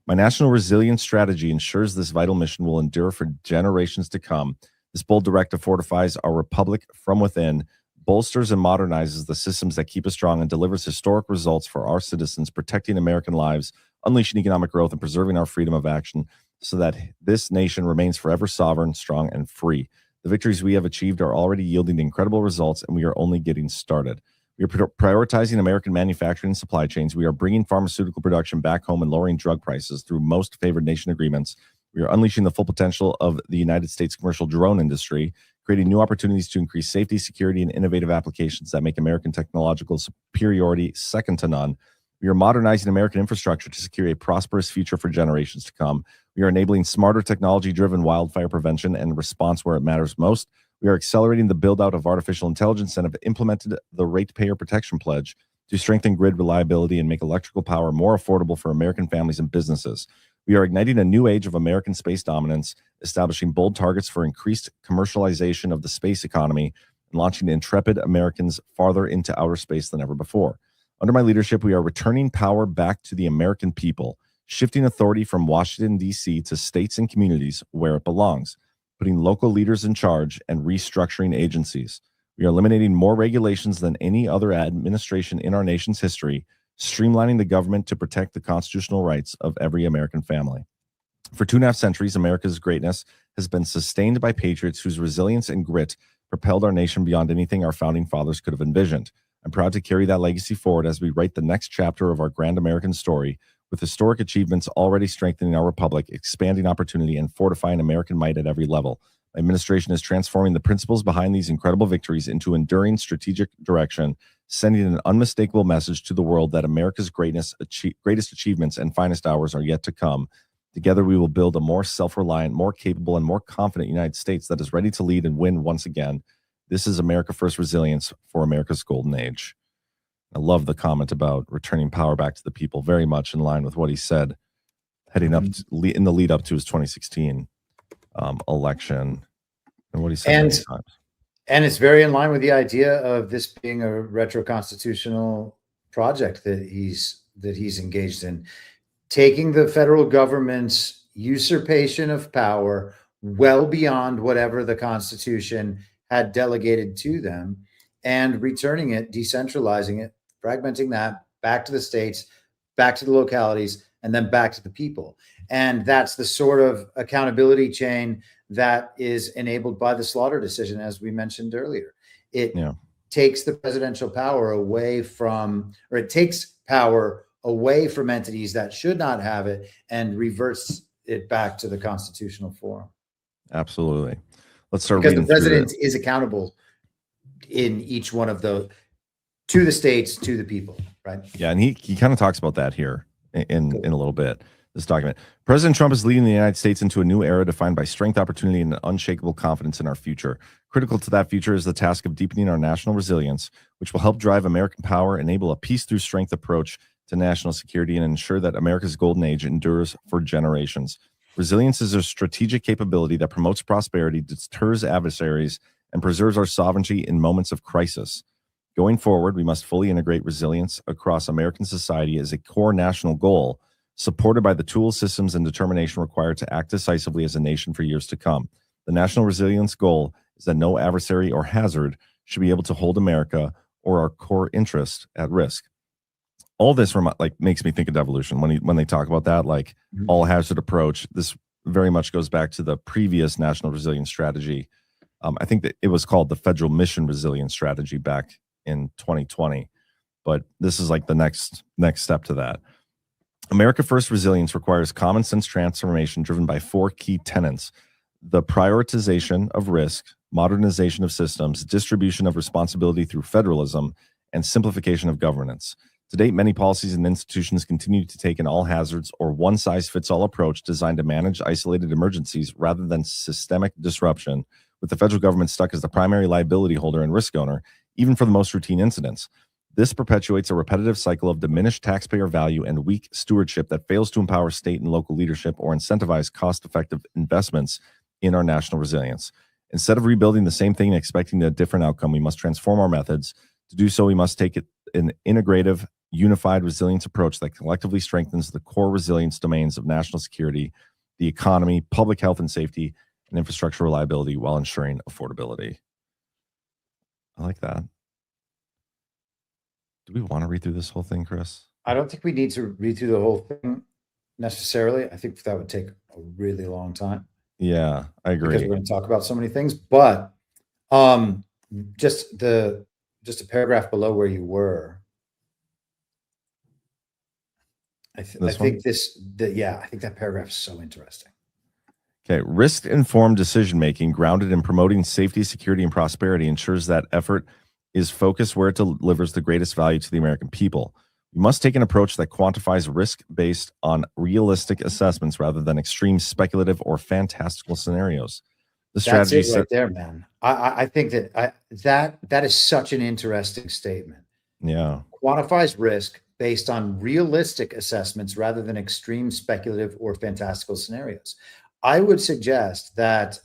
My national resilience strategy ensures this vital mission will endure for generations to come. This bold directive fortifies our republic from within, bolsters and modernizes the systems that keep us strong, and delivers historic results for our citizens, protecting American lives, unleashing economic growth, and preserving our freedom of action so that this nation remains forever sovereign, strong, and free. The victories we have achieved are already yielding incredible results, and we are only getting started. We are prioritizing American manufacturing and supply chains. We are bringing pharmaceutical production back home and lowering drug prices through most favored nation agreements. We are unleashing the full potential of the United States commercial drone industry, creating new opportunities to increase safety, security, and innovative applications that make American technological superiority second to none. We are modernizing American infrastructure to secure a prosperous future for generations to come. We are enabling smarter technology-driven wildfire prevention and response where it matters most. We are accelerating the build-out of artificial intelligence and have implemented the Ratepayer Protection Pledge to strengthen grid reliability and make electrical power more affordable for American families and businesses. We are igniting a new age of American space dominance, establishing bold targets for increased commercialization of the space economy, and launching intrepid Americans farther into outer space than ever before. Under my leadership, we are returning power back to the American people, shifting authority from Washington, D.C. to states and communities where it belongs, putting local leaders in charge and restructuring agencies. We are eliminating more regulations than any other administration in our nation's history, streamlining the government to protect the constitutional rights of every American family. For 2.5 centuries, America's greatness has been sustained by patriots whose resilience and grit propelled our nation beyond anything our founding fathers could have envisioned. I'm proud to carry that legacy forward as we write the next chapter of our grand American story, with historic achievements already strengthening our republic, expanding opportunity, and fortifying American might at every level. My administration is transforming the principles behind these incredible victories into enduring strategic direction, sending an unmistakable message to the world that America's greatest achievements and finest hours are yet to come. Together, we will build a more self-reliant, more capable, and more confident United States that is ready to lead and win once again. This is America First Resilience for America's Golden Age. I love the comment about returning power back to the people, very much in line with what he said heading up in the lead up to his 2016 election, and what he said many times. And it's very in line with the idea of this being a retro-constitutional project that he's engaged in, taking the federal government's usurpation of power well beyond whatever the Constitution had delegated to them and returning it, decentralizing it, fragmenting that back to the states, back to the localities, and then back to the people. And that's the sort of accountability chain that is enabled by the Slaughter decision, as we mentioned earlier. It takes the presidential power away from, or it takes power away from entities that should not have it and reverts it back to the constitutional form. Absolutely. Let's start because reading the president is accountable in each one of those, to the states, to the people, right? Yeah, and he kind of talks about that here in a little bit, this document. President Trump is leading the United States into a new era defined by strength, opportunity, and unshakable confidence in our future. Critical to that future is the task of deepening our national resilience, which will help drive American power, enable a peace through strength approach to national security, and ensure that America's golden age endures for generations. Resilience is a strategic capability that promotes prosperity, deters adversaries, and preserves our sovereignty in moments of crisis. Going forward, we must fully integrate resilience across American society as a core national goal, supported by the tools, systems, and determination required to act decisively as a nation for years to come. The national resilience goal is that no adversary or hazard should be able to hold America or our core interest at risk. All this makes me think of devolution when they talk about that, like all hazard approach. This very much goes back to the previous national resilience strategy. I think that it was called the Federal Mission Resilience Strategy back in 2020, but this is like the next step to that. America First Resilience requires common sense transformation driven by 4 key tenets: the prioritization of risk, modernization of systems, distribution of responsibility through federalism, and simplification of governance. To date, many policies and institutions continue to take an all hazards or one-size-fits-all approach designed to manage isolated emergencies rather than systemic disruption, with the federal government stuck as the primary liability holder and risk owner, even for the most routine incidents. This perpetuates a repetitive cycle of diminished taxpayer value and weak stewardship that fails to empower state and local leadership or incentivize cost-effective investments in our national resilience. Instead of rebuilding the same thing and expecting a different outcome, we must transform our methods. To do so, we must take an integrative, unified resilience approach that collectively strengthens the core resilience domains of national security, the economy, public health and safety, and infrastructure reliability while ensuring affordability. I like that. Do we want to read through this whole thing, Chris? I don't think we need to read through the whole thing necessarily. I think that would take a really long time. Yeah, I agree. Because we're going to talk about so many things, but just a paragraph below where you were. I think that paragraph is so interesting. Okay, risk-informed decision-making grounded in promoting safety, security, and prosperity ensures that effort is focused where it delivers the greatest value to the American people. We must take an approach that quantifies risk based on realistic assessments rather than extreme speculative or fantastical scenarios. The strategy That's it right there, man. I think that is such an interesting statement. Yeah. Quantifies risk based on realistic assessments rather than extreme speculative or fantastical scenarios. I would suggest that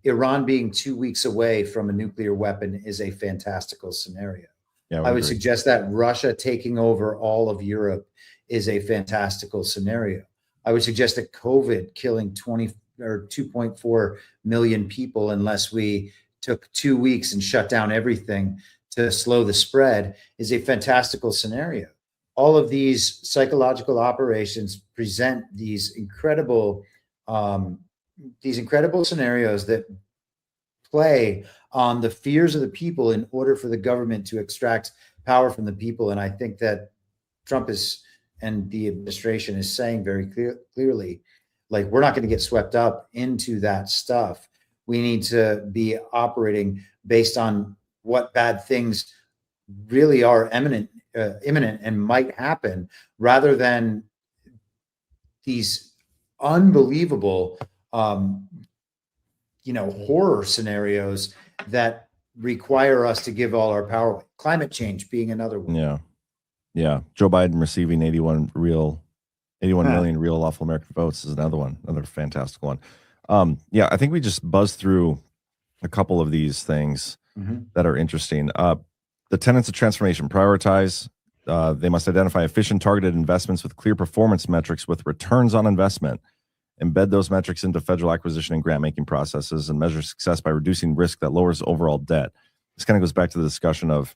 Iran being 2 weeks away from a nuclear weapon is a fantastical scenario. Yeah, I would agree. suggest that Russia taking over all of Europe is a fantastical scenario. I would suggest that COVID killing 2.4 million people unless we took 2 weeks and shut down everything to slow the spread is a fantastical scenario. All of these psychological operations present these incredible scenarios that play on the fears of the people in order for the government to extract power from the people. And I think that Trump and the administration is saying very clearly, like, we're not going to get swept up into that stuff. We need to be operating based on what bad things really are imminent and might happen, rather than these unbelievable, horror scenarios that require us to give all our power away. Climate change being another one. Yeah. Yeah. Joe Biden receiving 81 million real lawful American votes is another one, another fantastic one. Yeah, I think we just buzzed through a couple of these things that are interesting. The tenets of transformation: prioritize. They must identify efficient, targeted investments with clear performance metrics with returns on investment. Embed those metrics into federal acquisition and grant-making processes, and measure success by reducing risk that lowers overall debt. This kind of goes back to the discussion of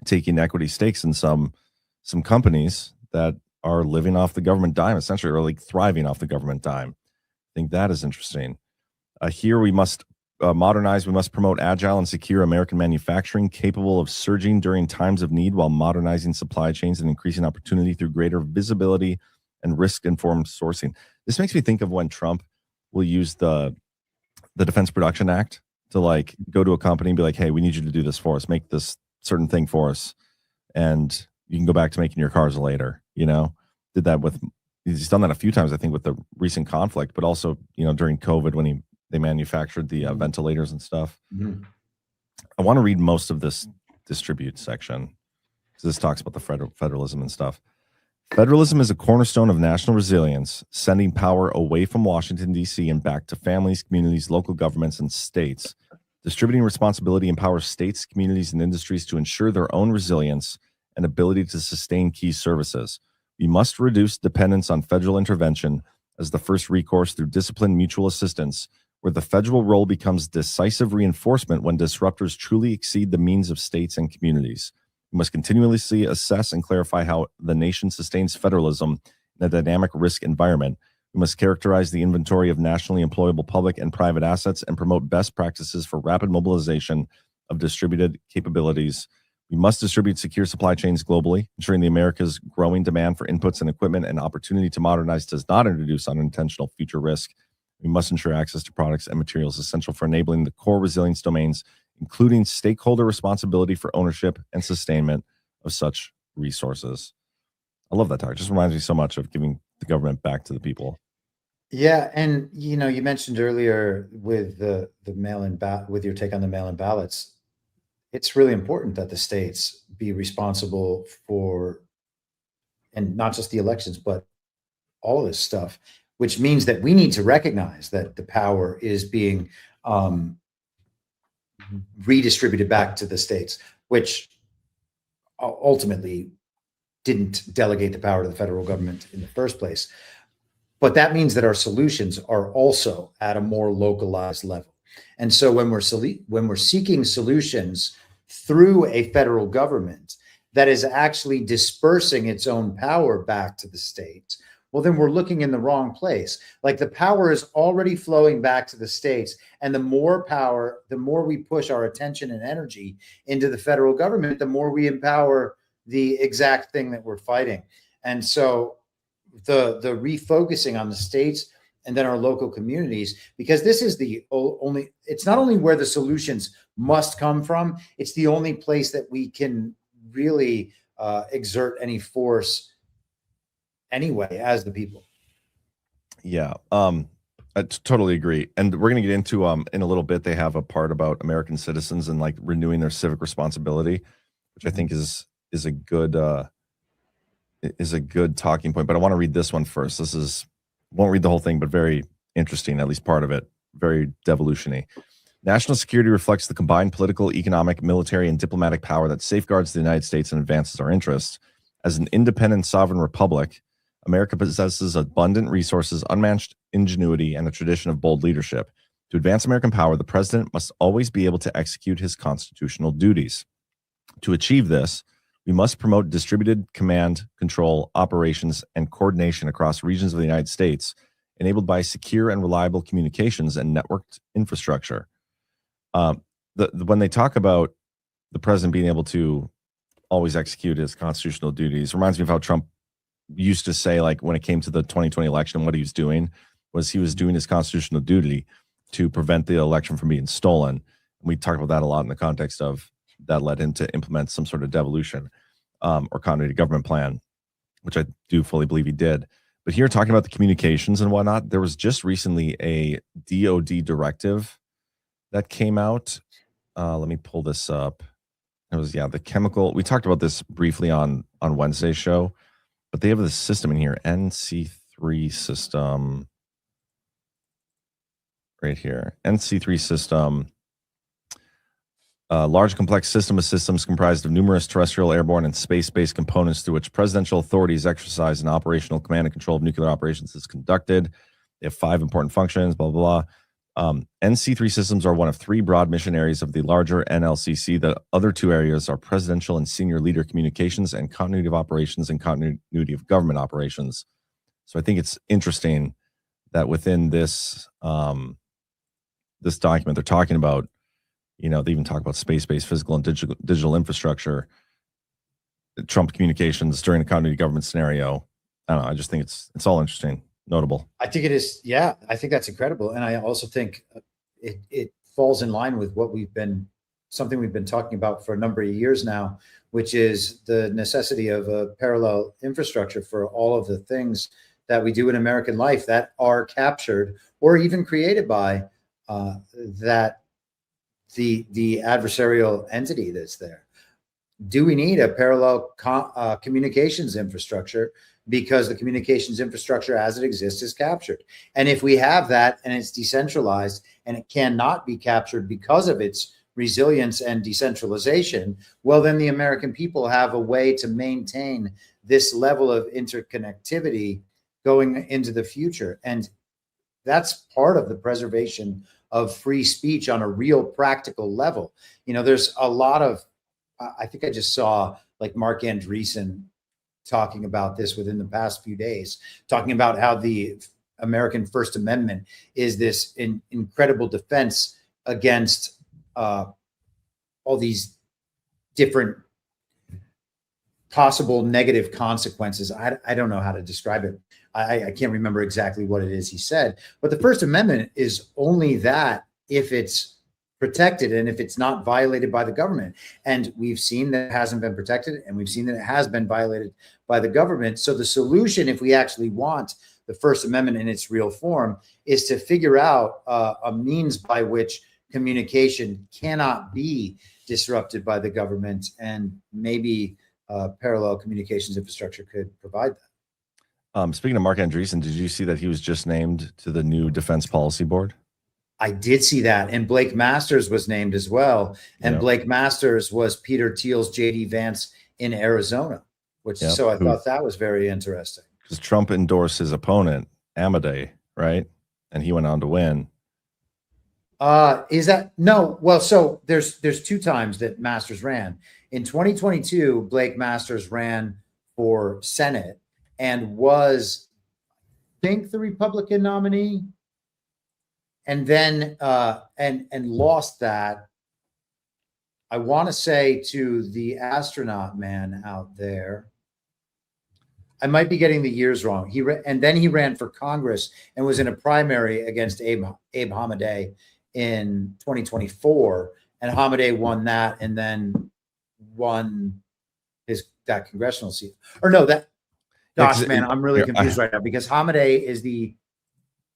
taking equity stakes in some companies that are living off the government dime, essentially, or like thriving off the government dime. I think that is interesting. Here we must modernize. We must promote agile and secure American manufacturing capable of surging during times of need while modernizing supply chains and increasing opportunity through greater visibility and risk-informed sourcing. This makes me think of when Trump will use the Defense Production Act to like go to a company and be like, hey, we need you to do this for us, make this certain thing for us, and you can go back to making your cars later. Did that with, he's done that a few times, I think, with the recent conflict, but also, during COVID when they manufactured the ventilators and stuff. I want to read most of this distribute section because this talks about the federalism and stuff. Federalism is a cornerstone of national resilience, sending power away from Washington, D.C. and back to families, communities, local governments, and states. Distributing responsibility empowers states, communities, and industries to ensure their own resilience and ability to sustain key services. We must reduce dependence on federal intervention as the first recourse through disciplined mutual assistance, where the federal role becomes decisive reinforcement when disruptors truly exceed the means of states and communities. We must continuously assess and clarify how the nation sustains federalism in a dynamic risk environment. We must characterize the inventory of nationally employable public and private assets and promote best practices for rapid mobilization of distributed capabilities. We must distribute secure supply chains globally, ensuring the America's growing demand for inputs and equipment and opportunity to modernize does not introduce unintentional future risk. We must ensure access to products and materials essential for enabling the core resilience domains, including stakeholder responsibility for ownership and sustainment of such resources. I love that talk. It just reminds me so much of giving the government back to the people. Yeah, and you mentioned earlier with the mail-in ballot, with your take on the mail-in ballots, it's really important that the states be responsible for, and not just the elections, but all of this stuff, which means that we need to recognize that the power is being redistributed back to the states, which ultimately didn't delegate the power to the federal government in the first place. But that means that our solutions are also at a more localized level. And so when we're seeking solutions through a federal government that is actually dispersing its own power back to the states, well, then we're looking in the wrong place. Like, the power is already flowing back to the states. And the more power, the more we push our attention and energy into the federal government, the more we empower the exact thing that we're fighting. And so the refocusing on the states and then our local communities, because this is the only, it's not only where the solutions must come from, it's the only place that we can really exert any force anyway as the people. Yeah, I totally agree. And we're going to get into in a little bit, they have a part about American citizens and like renewing their civic responsibility. which I think is a good talking point. But I want to read this one first. Won't read the whole thing, but very interesting, at least part of it. Very devolution-y. National security reflects the combined political, economic, military, and diplomatic power that safeguards the United States and advances our interests. As an independent sovereign republic, America possesses abundant resources, unmatched ingenuity, and a tradition of bold leadership. To advance American power, the president must always be able to execute his constitutional duties. To achieve this, we must promote distributed command, control, operations, and coordination across regions of the United States, enabled by secure and reliable communications and networked infrastructure. When they talk about the president being able to always execute his constitutional duties, reminds me of how Trump used to say, like, when it came to the 2020 election, what he was doing was he was doing his constitutional duty to prevent the election from being stolen. And we talk about that a lot in the context of that led him to implement some sort of devolution or continuity government plan, which I do fully believe he did. But here, talking about the communications and whatnot, there was just recently a DOD directive that came out. Let me pull this up. It was, the chemical. We talked about this briefly on Wednesday's show, but they have this system in here, NC3 system. Right here, NC3 system. Large complex system of systems comprised of numerous terrestrial, airborne, and space-based components through which presidential authorities exercise and operational command and control of nuclear operations is conducted. They have 5 important functions, blah, blah, blah. NC3 systems are one of 3 broad mission areas of the larger NLCC. The other 2 areas are presidential and senior leader communications and continuity of operations and continuity of government operations. So I think it's interesting that within this this document, they're talking about, they even talk about space-based physical and digital infrastructure, Trump communications during a continuity government scenario. I don't know. I just think it's all interesting, notable. I think it is. Yeah, I think that's incredible. And I also think it falls in line with what something we've been talking about for a number of years now, which is the necessity of a parallel infrastructure for all of the things that we do in American life that are captured or even created by the adversarial entity that's there. Do we need a parallel communications infrastructure? Because the communications infrastructure as it exists is captured. And if we have that and it's decentralized and it cannot be captured because of its resilience and decentralization, well, then the American people have a way to maintain this level of interconnectivity going into the future. And that's part of the preservation of free speech on a real practical level. There's a lot of, I think I just saw like Mark Andreessen talking about this within the past few days, talking about how the American First Amendment is this incredible defense against all these different possible negative consequences. I don't know how to describe it. I can't remember exactly what it is he said, but the First Amendment is only that if it's protected and if it's not violated by the government. And we've seen that it hasn't been protected, and we've seen that it has been violated by the government. So the solution, if we actually want the First Amendment in its real form, is to figure out a means by which communication cannot be disrupted by the government, and maybe parallel communications infrastructure could provide that. Speaking of Mark Andreessen, did you see that he was just named to the new Defense Policy Board? I did see that. And Blake Masters was named as well. And Blake Masters was Peter Thiel's J.D. Vance in Arizona, so I thought that was very interesting. Because Trump endorsed his opponent, Amadei, right? And he went on to win. Is that no? Well, so there's 2 times that Masters ran. In 2022, Blake Masters ran for Senate and was, I think, the Republican nominee, and then and lost that. I want to say to the astronaut man out there. I might be getting the years wrong. And then he ran for Congress and was in a primary against Abe Hamadeh in 2024, and Hamadeh won that, and then won that congressional seat. Or no, that. Gosh, man, I'm really confused right now because Hamadeh is the.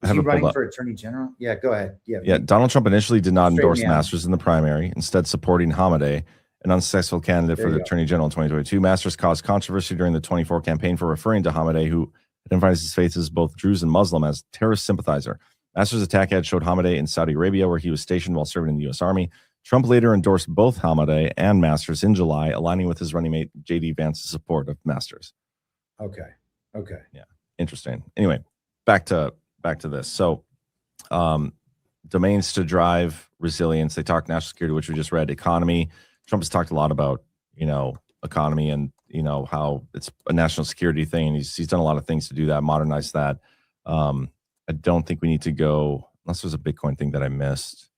Is he running for attorney general? Yeah, go ahead. Yeah. Donald Trump initially did not endorse Masters in the primary, instead supporting Hamadeh. an unsuccessful candidate for the Attorney General in 2022. Masters caused controversy during the 24 campaign for referring to Hamadeh, who identifies his faith as both Druze and Muslim, as terrorist sympathizer. Masters' attack ad showed Hamadeh in Saudi Arabia, where he was stationed while serving in the U.S. Army. Trump later endorsed both Hamadeh and Masters in July, aligning with his running mate J.D. Vance's support of Masters. Okay. Yeah. Interesting. Anyway, back to this. So, domains to drive resilience. They talk national security, which we just read. Economy. Trump has talked a lot about, economy and, how it's a national security thing. And he's done a lot of things to do that, modernize that. I don't think we need to go, unless there's a Bitcoin thing that I missed.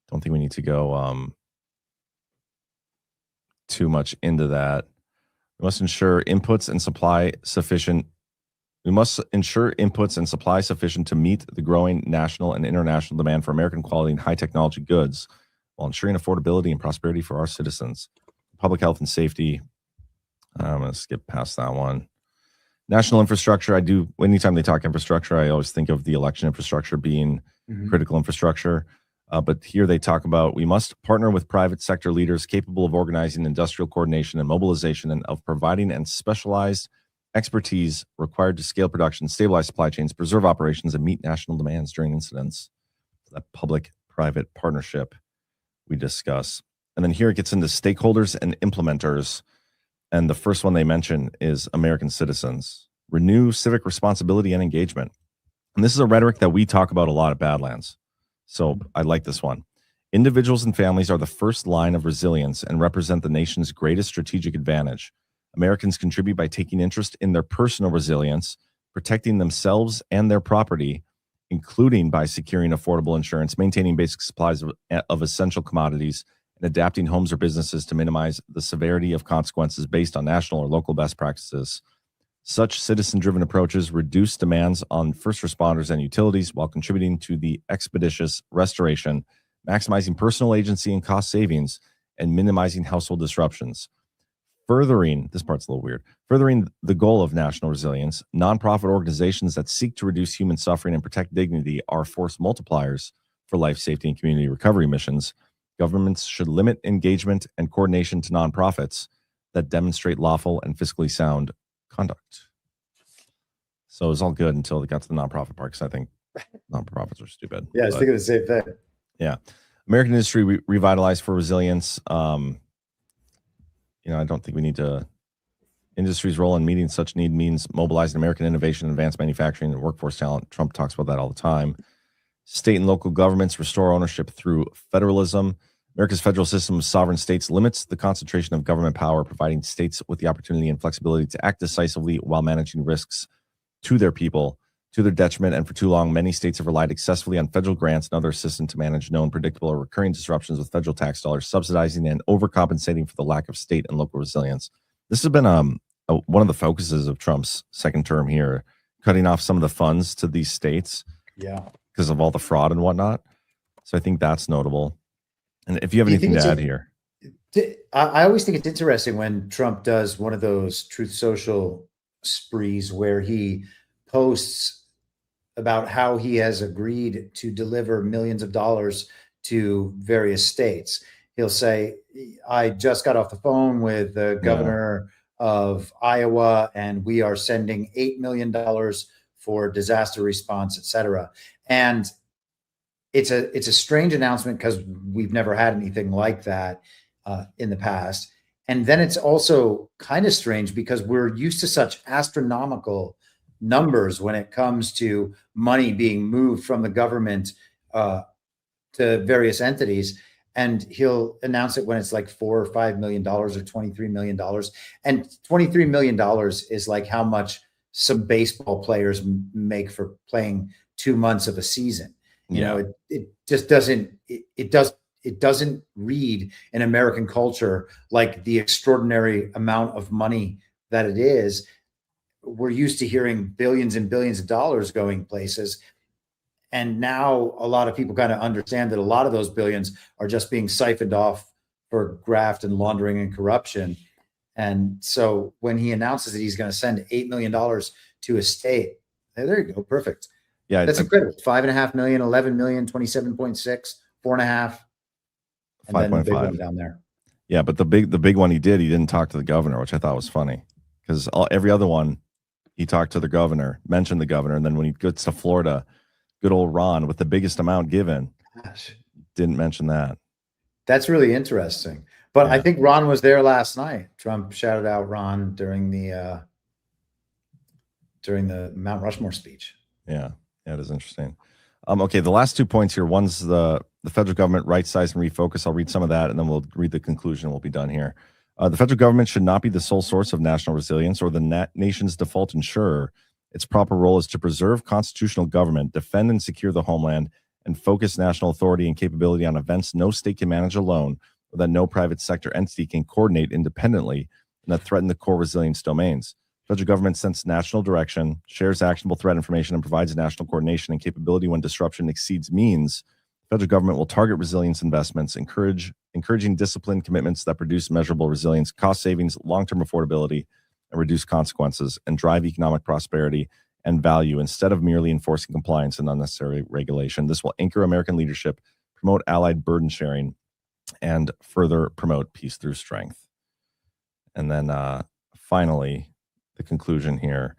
Don't think we need to go too much into that. We must ensure inputs and supply sufficient. We must ensure inputs and supply sufficient to meet the growing national and international demand for American quality and high technology goods, while ensuring affordability and prosperity for our citizens. Public health and safety. I'm going to skip past that one. National infrastructure. Anytime they talk infrastructure, I always think of the election infrastructure being critical infrastructure. But here they talk about, we must partner with private sector leaders capable of organizing industrial coordination and mobilization and of providing and specialized expertise required to scale production, stabilize supply chains, preserve operations, and meet national demands during incidents. That public-private partnership we discuss. And then here it gets into stakeholders and implementers. And the first one they mention is American citizens. Renew civic responsibility and engagement. And this is a rhetoric that we talk about a lot at Badlands. So I like this one. Individuals and families are the first line of resilience and represent the nation's greatest strategic advantage. Americans contribute by taking interest in their personal resilience, protecting themselves and their property, including by securing affordable insurance, maintaining basic supplies of essential commodities, and adapting homes or businesses to minimize the severity of consequences based on national or local best practices. Such citizen-driven approaches reduce demands on first responders and utilities while contributing to the expeditious restoration, maximizing personal agency and cost savings, and minimizing household disruptions. Furthering the goal of national resilience, nonprofit organizations that seek to reduce human suffering and protect dignity are force multipliers for life safety and community recovery missions. Governments should limit engagement and coordination to nonprofits that demonstrate lawful and fiscally sound conduct. So it was all good until they got to the nonprofit part, because I think nonprofits are stupid. Yeah, I was thinking the same thing. Yeah. American industry revitalized for resilience. I don't think we need to. Industry's role in meeting such need means mobilizing American innovation, advanced manufacturing, and workforce talent. Trump talks about that all the time. State and local governments restore ownership through federalism. America's federal system of sovereign states limits the concentration of government power, providing states with the opportunity and flexibility to act decisively while managing risks to their people, to their detriment. And for too long, many states have relied excessively on federal grants and other assistance to manage known, predictable, or recurring disruptions with federal tax dollars, subsidizing and overcompensating for the lack of state and local resilience. This has been one of the focuses of Trump's second term here, cutting off some of the funds to these states. Yeah. Because of all the fraud and whatnot. So I think that's notable. And if you have anything to add here. I always think it's interesting when Trump does one of those Truth Social sprees where he posts about how he has agreed to deliver millions of dollars to various states. He'll say, I just got off the phone with the governor of Iowa, and we are sending $8 million for disaster response, et cetera. And it's a strange announcement because we've never had anything like that in the past. And then it's also kind of strange because we're used to such astronomical numbers when it comes to money being moved from the government to various entities. And he'll announce it when it's like $4 or $5 million or $23 million. And $23 million is like how much some baseball players make for playing 2 months of a season. You know, it just doesn't, it doesn't read in American culture like the extraordinary amount of money that it is. We're used to hearing billions and billions of dollars going places. And now a lot of people kind of understand that a lot of those billions are just being siphoned off for graft and laundering and corruption. And so when he announces that he's going to send $8 million to a state, there you go. Perfect. Yeah. That's incredible. 5.5 million, 11 million, 27.6, 4.5. And then the big one down there. Yeah, but the big one he didn't talk to the governor, which I thought was funny, because every other one he talked to the governor, mentioned the governor, and then when he gets to Florida, good old Ron with the biggest amount given, didn't mention that. That's really interesting. But I think Ron was there last night. Trump shouted out Ron during the Mount Rushmore speech. Yeah, it is interesting. Okay, the last 2 points here. One's the federal government right size and refocus. I'll read some of that, and then we'll read the conclusion. We'll be done here. The federal government should not be the sole source of national resilience or the nation's default insurer. Its proper role is to preserve constitutional government, defend and secure the homeland, and focus national authority and capability on events no state can manage alone, or that no private sector entity can coordinate independently, and that threaten the core resilience domains. Federal government sets national direction, shares actionable threat information, and provides national coordination and capability when disruption exceeds means. Federal government will target resilience investments, encouraging disciplined commitments that produce measurable resilience, cost savings, long-term affordability, and reduce consequences, and drive economic prosperity and value instead of merely enforcing compliance and unnecessary regulation. This will anchor American leadership, promote allied burden sharing, and further promote peace through strength. And then finally, the conclusion here.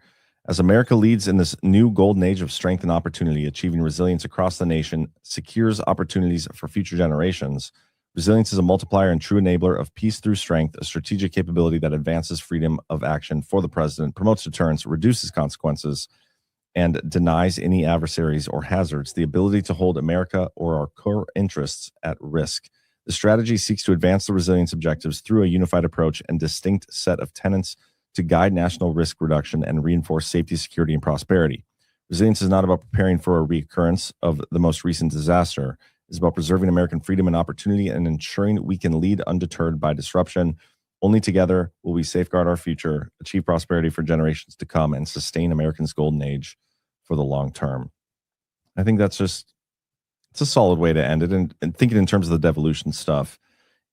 As America leads in this new golden age of strength and opportunity, achieving resilience across the nation secures opportunities for future generations. Resilience is a multiplier and true enabler of peace through strength, a strategic capability that advances freedom of action for the president, promotes deterrence, reduces consequences, and denies any adversaries or hazards the ability to hold America or our core interests at risk. The strategy seeks to advance the resilience objectives through a unified approach and distinct set of tenets to guide national risk reduction and reinforce safety, security, and prosperity. Resilience is not about preparing for a recurrence of the most recent disaster. It's about preserving American freedom and opportunity and ensuring we can lead undeterred by disruption. Only together will we safeguard our future, achieve prosperity for generations to come, and sustain Americans' golden age for the long term. I think it's a solid way to end it. And thinking in terms of the devolution stuff,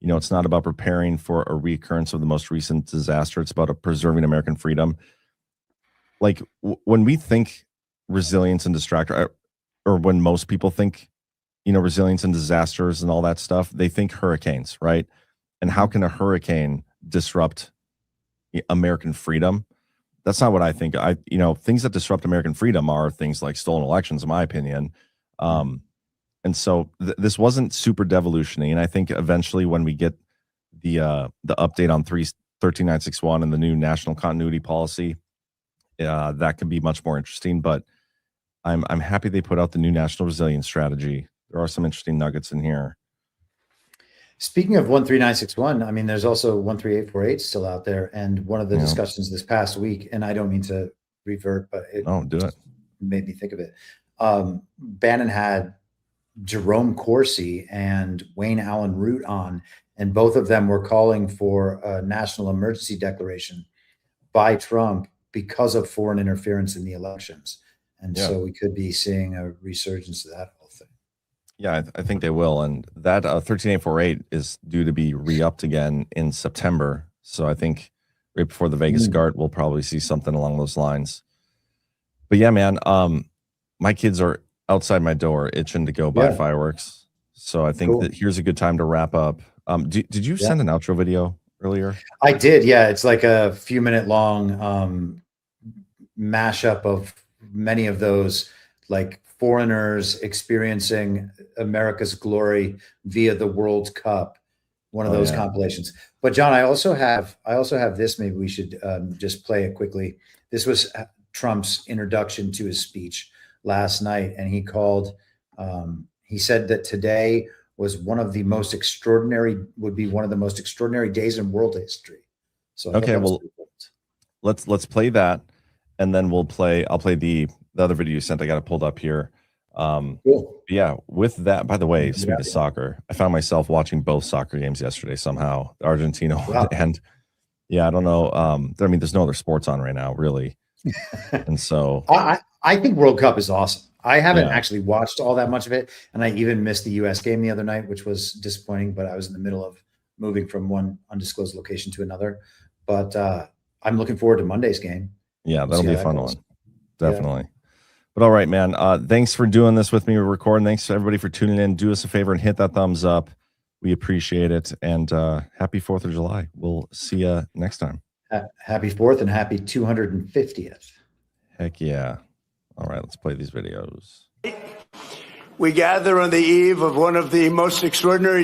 it's not about preparing for a recurrence of the most recent disaster. It's about preserving American freedom. Like when we think resilience and distraction, or when most people think, resilience and disasters and all that stuff, they think hurricanes, right? And how can a hurricane disrupt American freedom? That's not what I think. Things that disrupt American freedom are things like stolen elections, in my opinion. And so this wasn't super devolution-y. And I think eventually when we get the update on 13961 and the new national continuity policy, that could be much more interesting. But I'm happy they put out the new national resilience strategy. There are some interesting nuggets in here. Speaking of 13961, I mean, there's also 13848 still out there. And one of the discussions this past week, and I don't mean to revert, but it made me think of it. Bannon had Jerome Corsi and Wayne Allen Root on, and both of them were calling for a national emergency declaration by Trump because of foreign interference in the elections. And so we could be seeing a resurgence of that whole thing. Yeah, I think they will. And that 13848 is due to be re-upped again in September. So I think right before the Vegas Guard, we'll probably see something along those lines. But yeah, man, my kids are outside my door itching to go buy fireworks. So I think that here's a good time to wrap up. Did you send an outro video earlier? I did. Yeah. It's like a few minute long mashup of many of those like foreigners experiencing America's glory via the World Cup, one of those compilations. But John, I also have this. Maybe we should just play it quickly. This was Trump's introduction to his speech last night, and he said that today was one of the most extraordinary days in world history. So okay, well, let's play that, and then I'll play the other video you sent. I got it pulled up here. Cool. Yeah, with that, by the way, speaking of soccer, I found myself watching both soccer games yesterday somehow, Argentina and I don't know. I mean, there's no other sports on right now, really. And so I think World Cup is awesome. I haven't actually watched all that much of it, and I even missed the U.S. game the other night, which was disappointing, but I was in the middle of moving from one undisclosed location to another. But I'm looking forward to Monday's game. Yeah, that'll be a fun one. Definitely. Yeah. But all right, man. Thanks for doing this with me. We're recording. Thanks to everybody for tuning in. Do us a favor and hit that thumbs up. We appreciate it. And happy 4th of July. We'll see you next time. Happy 4th and happy 250th. Heck yeah. All right, let's play these videos. We gather on the eve of one of the most extraordinary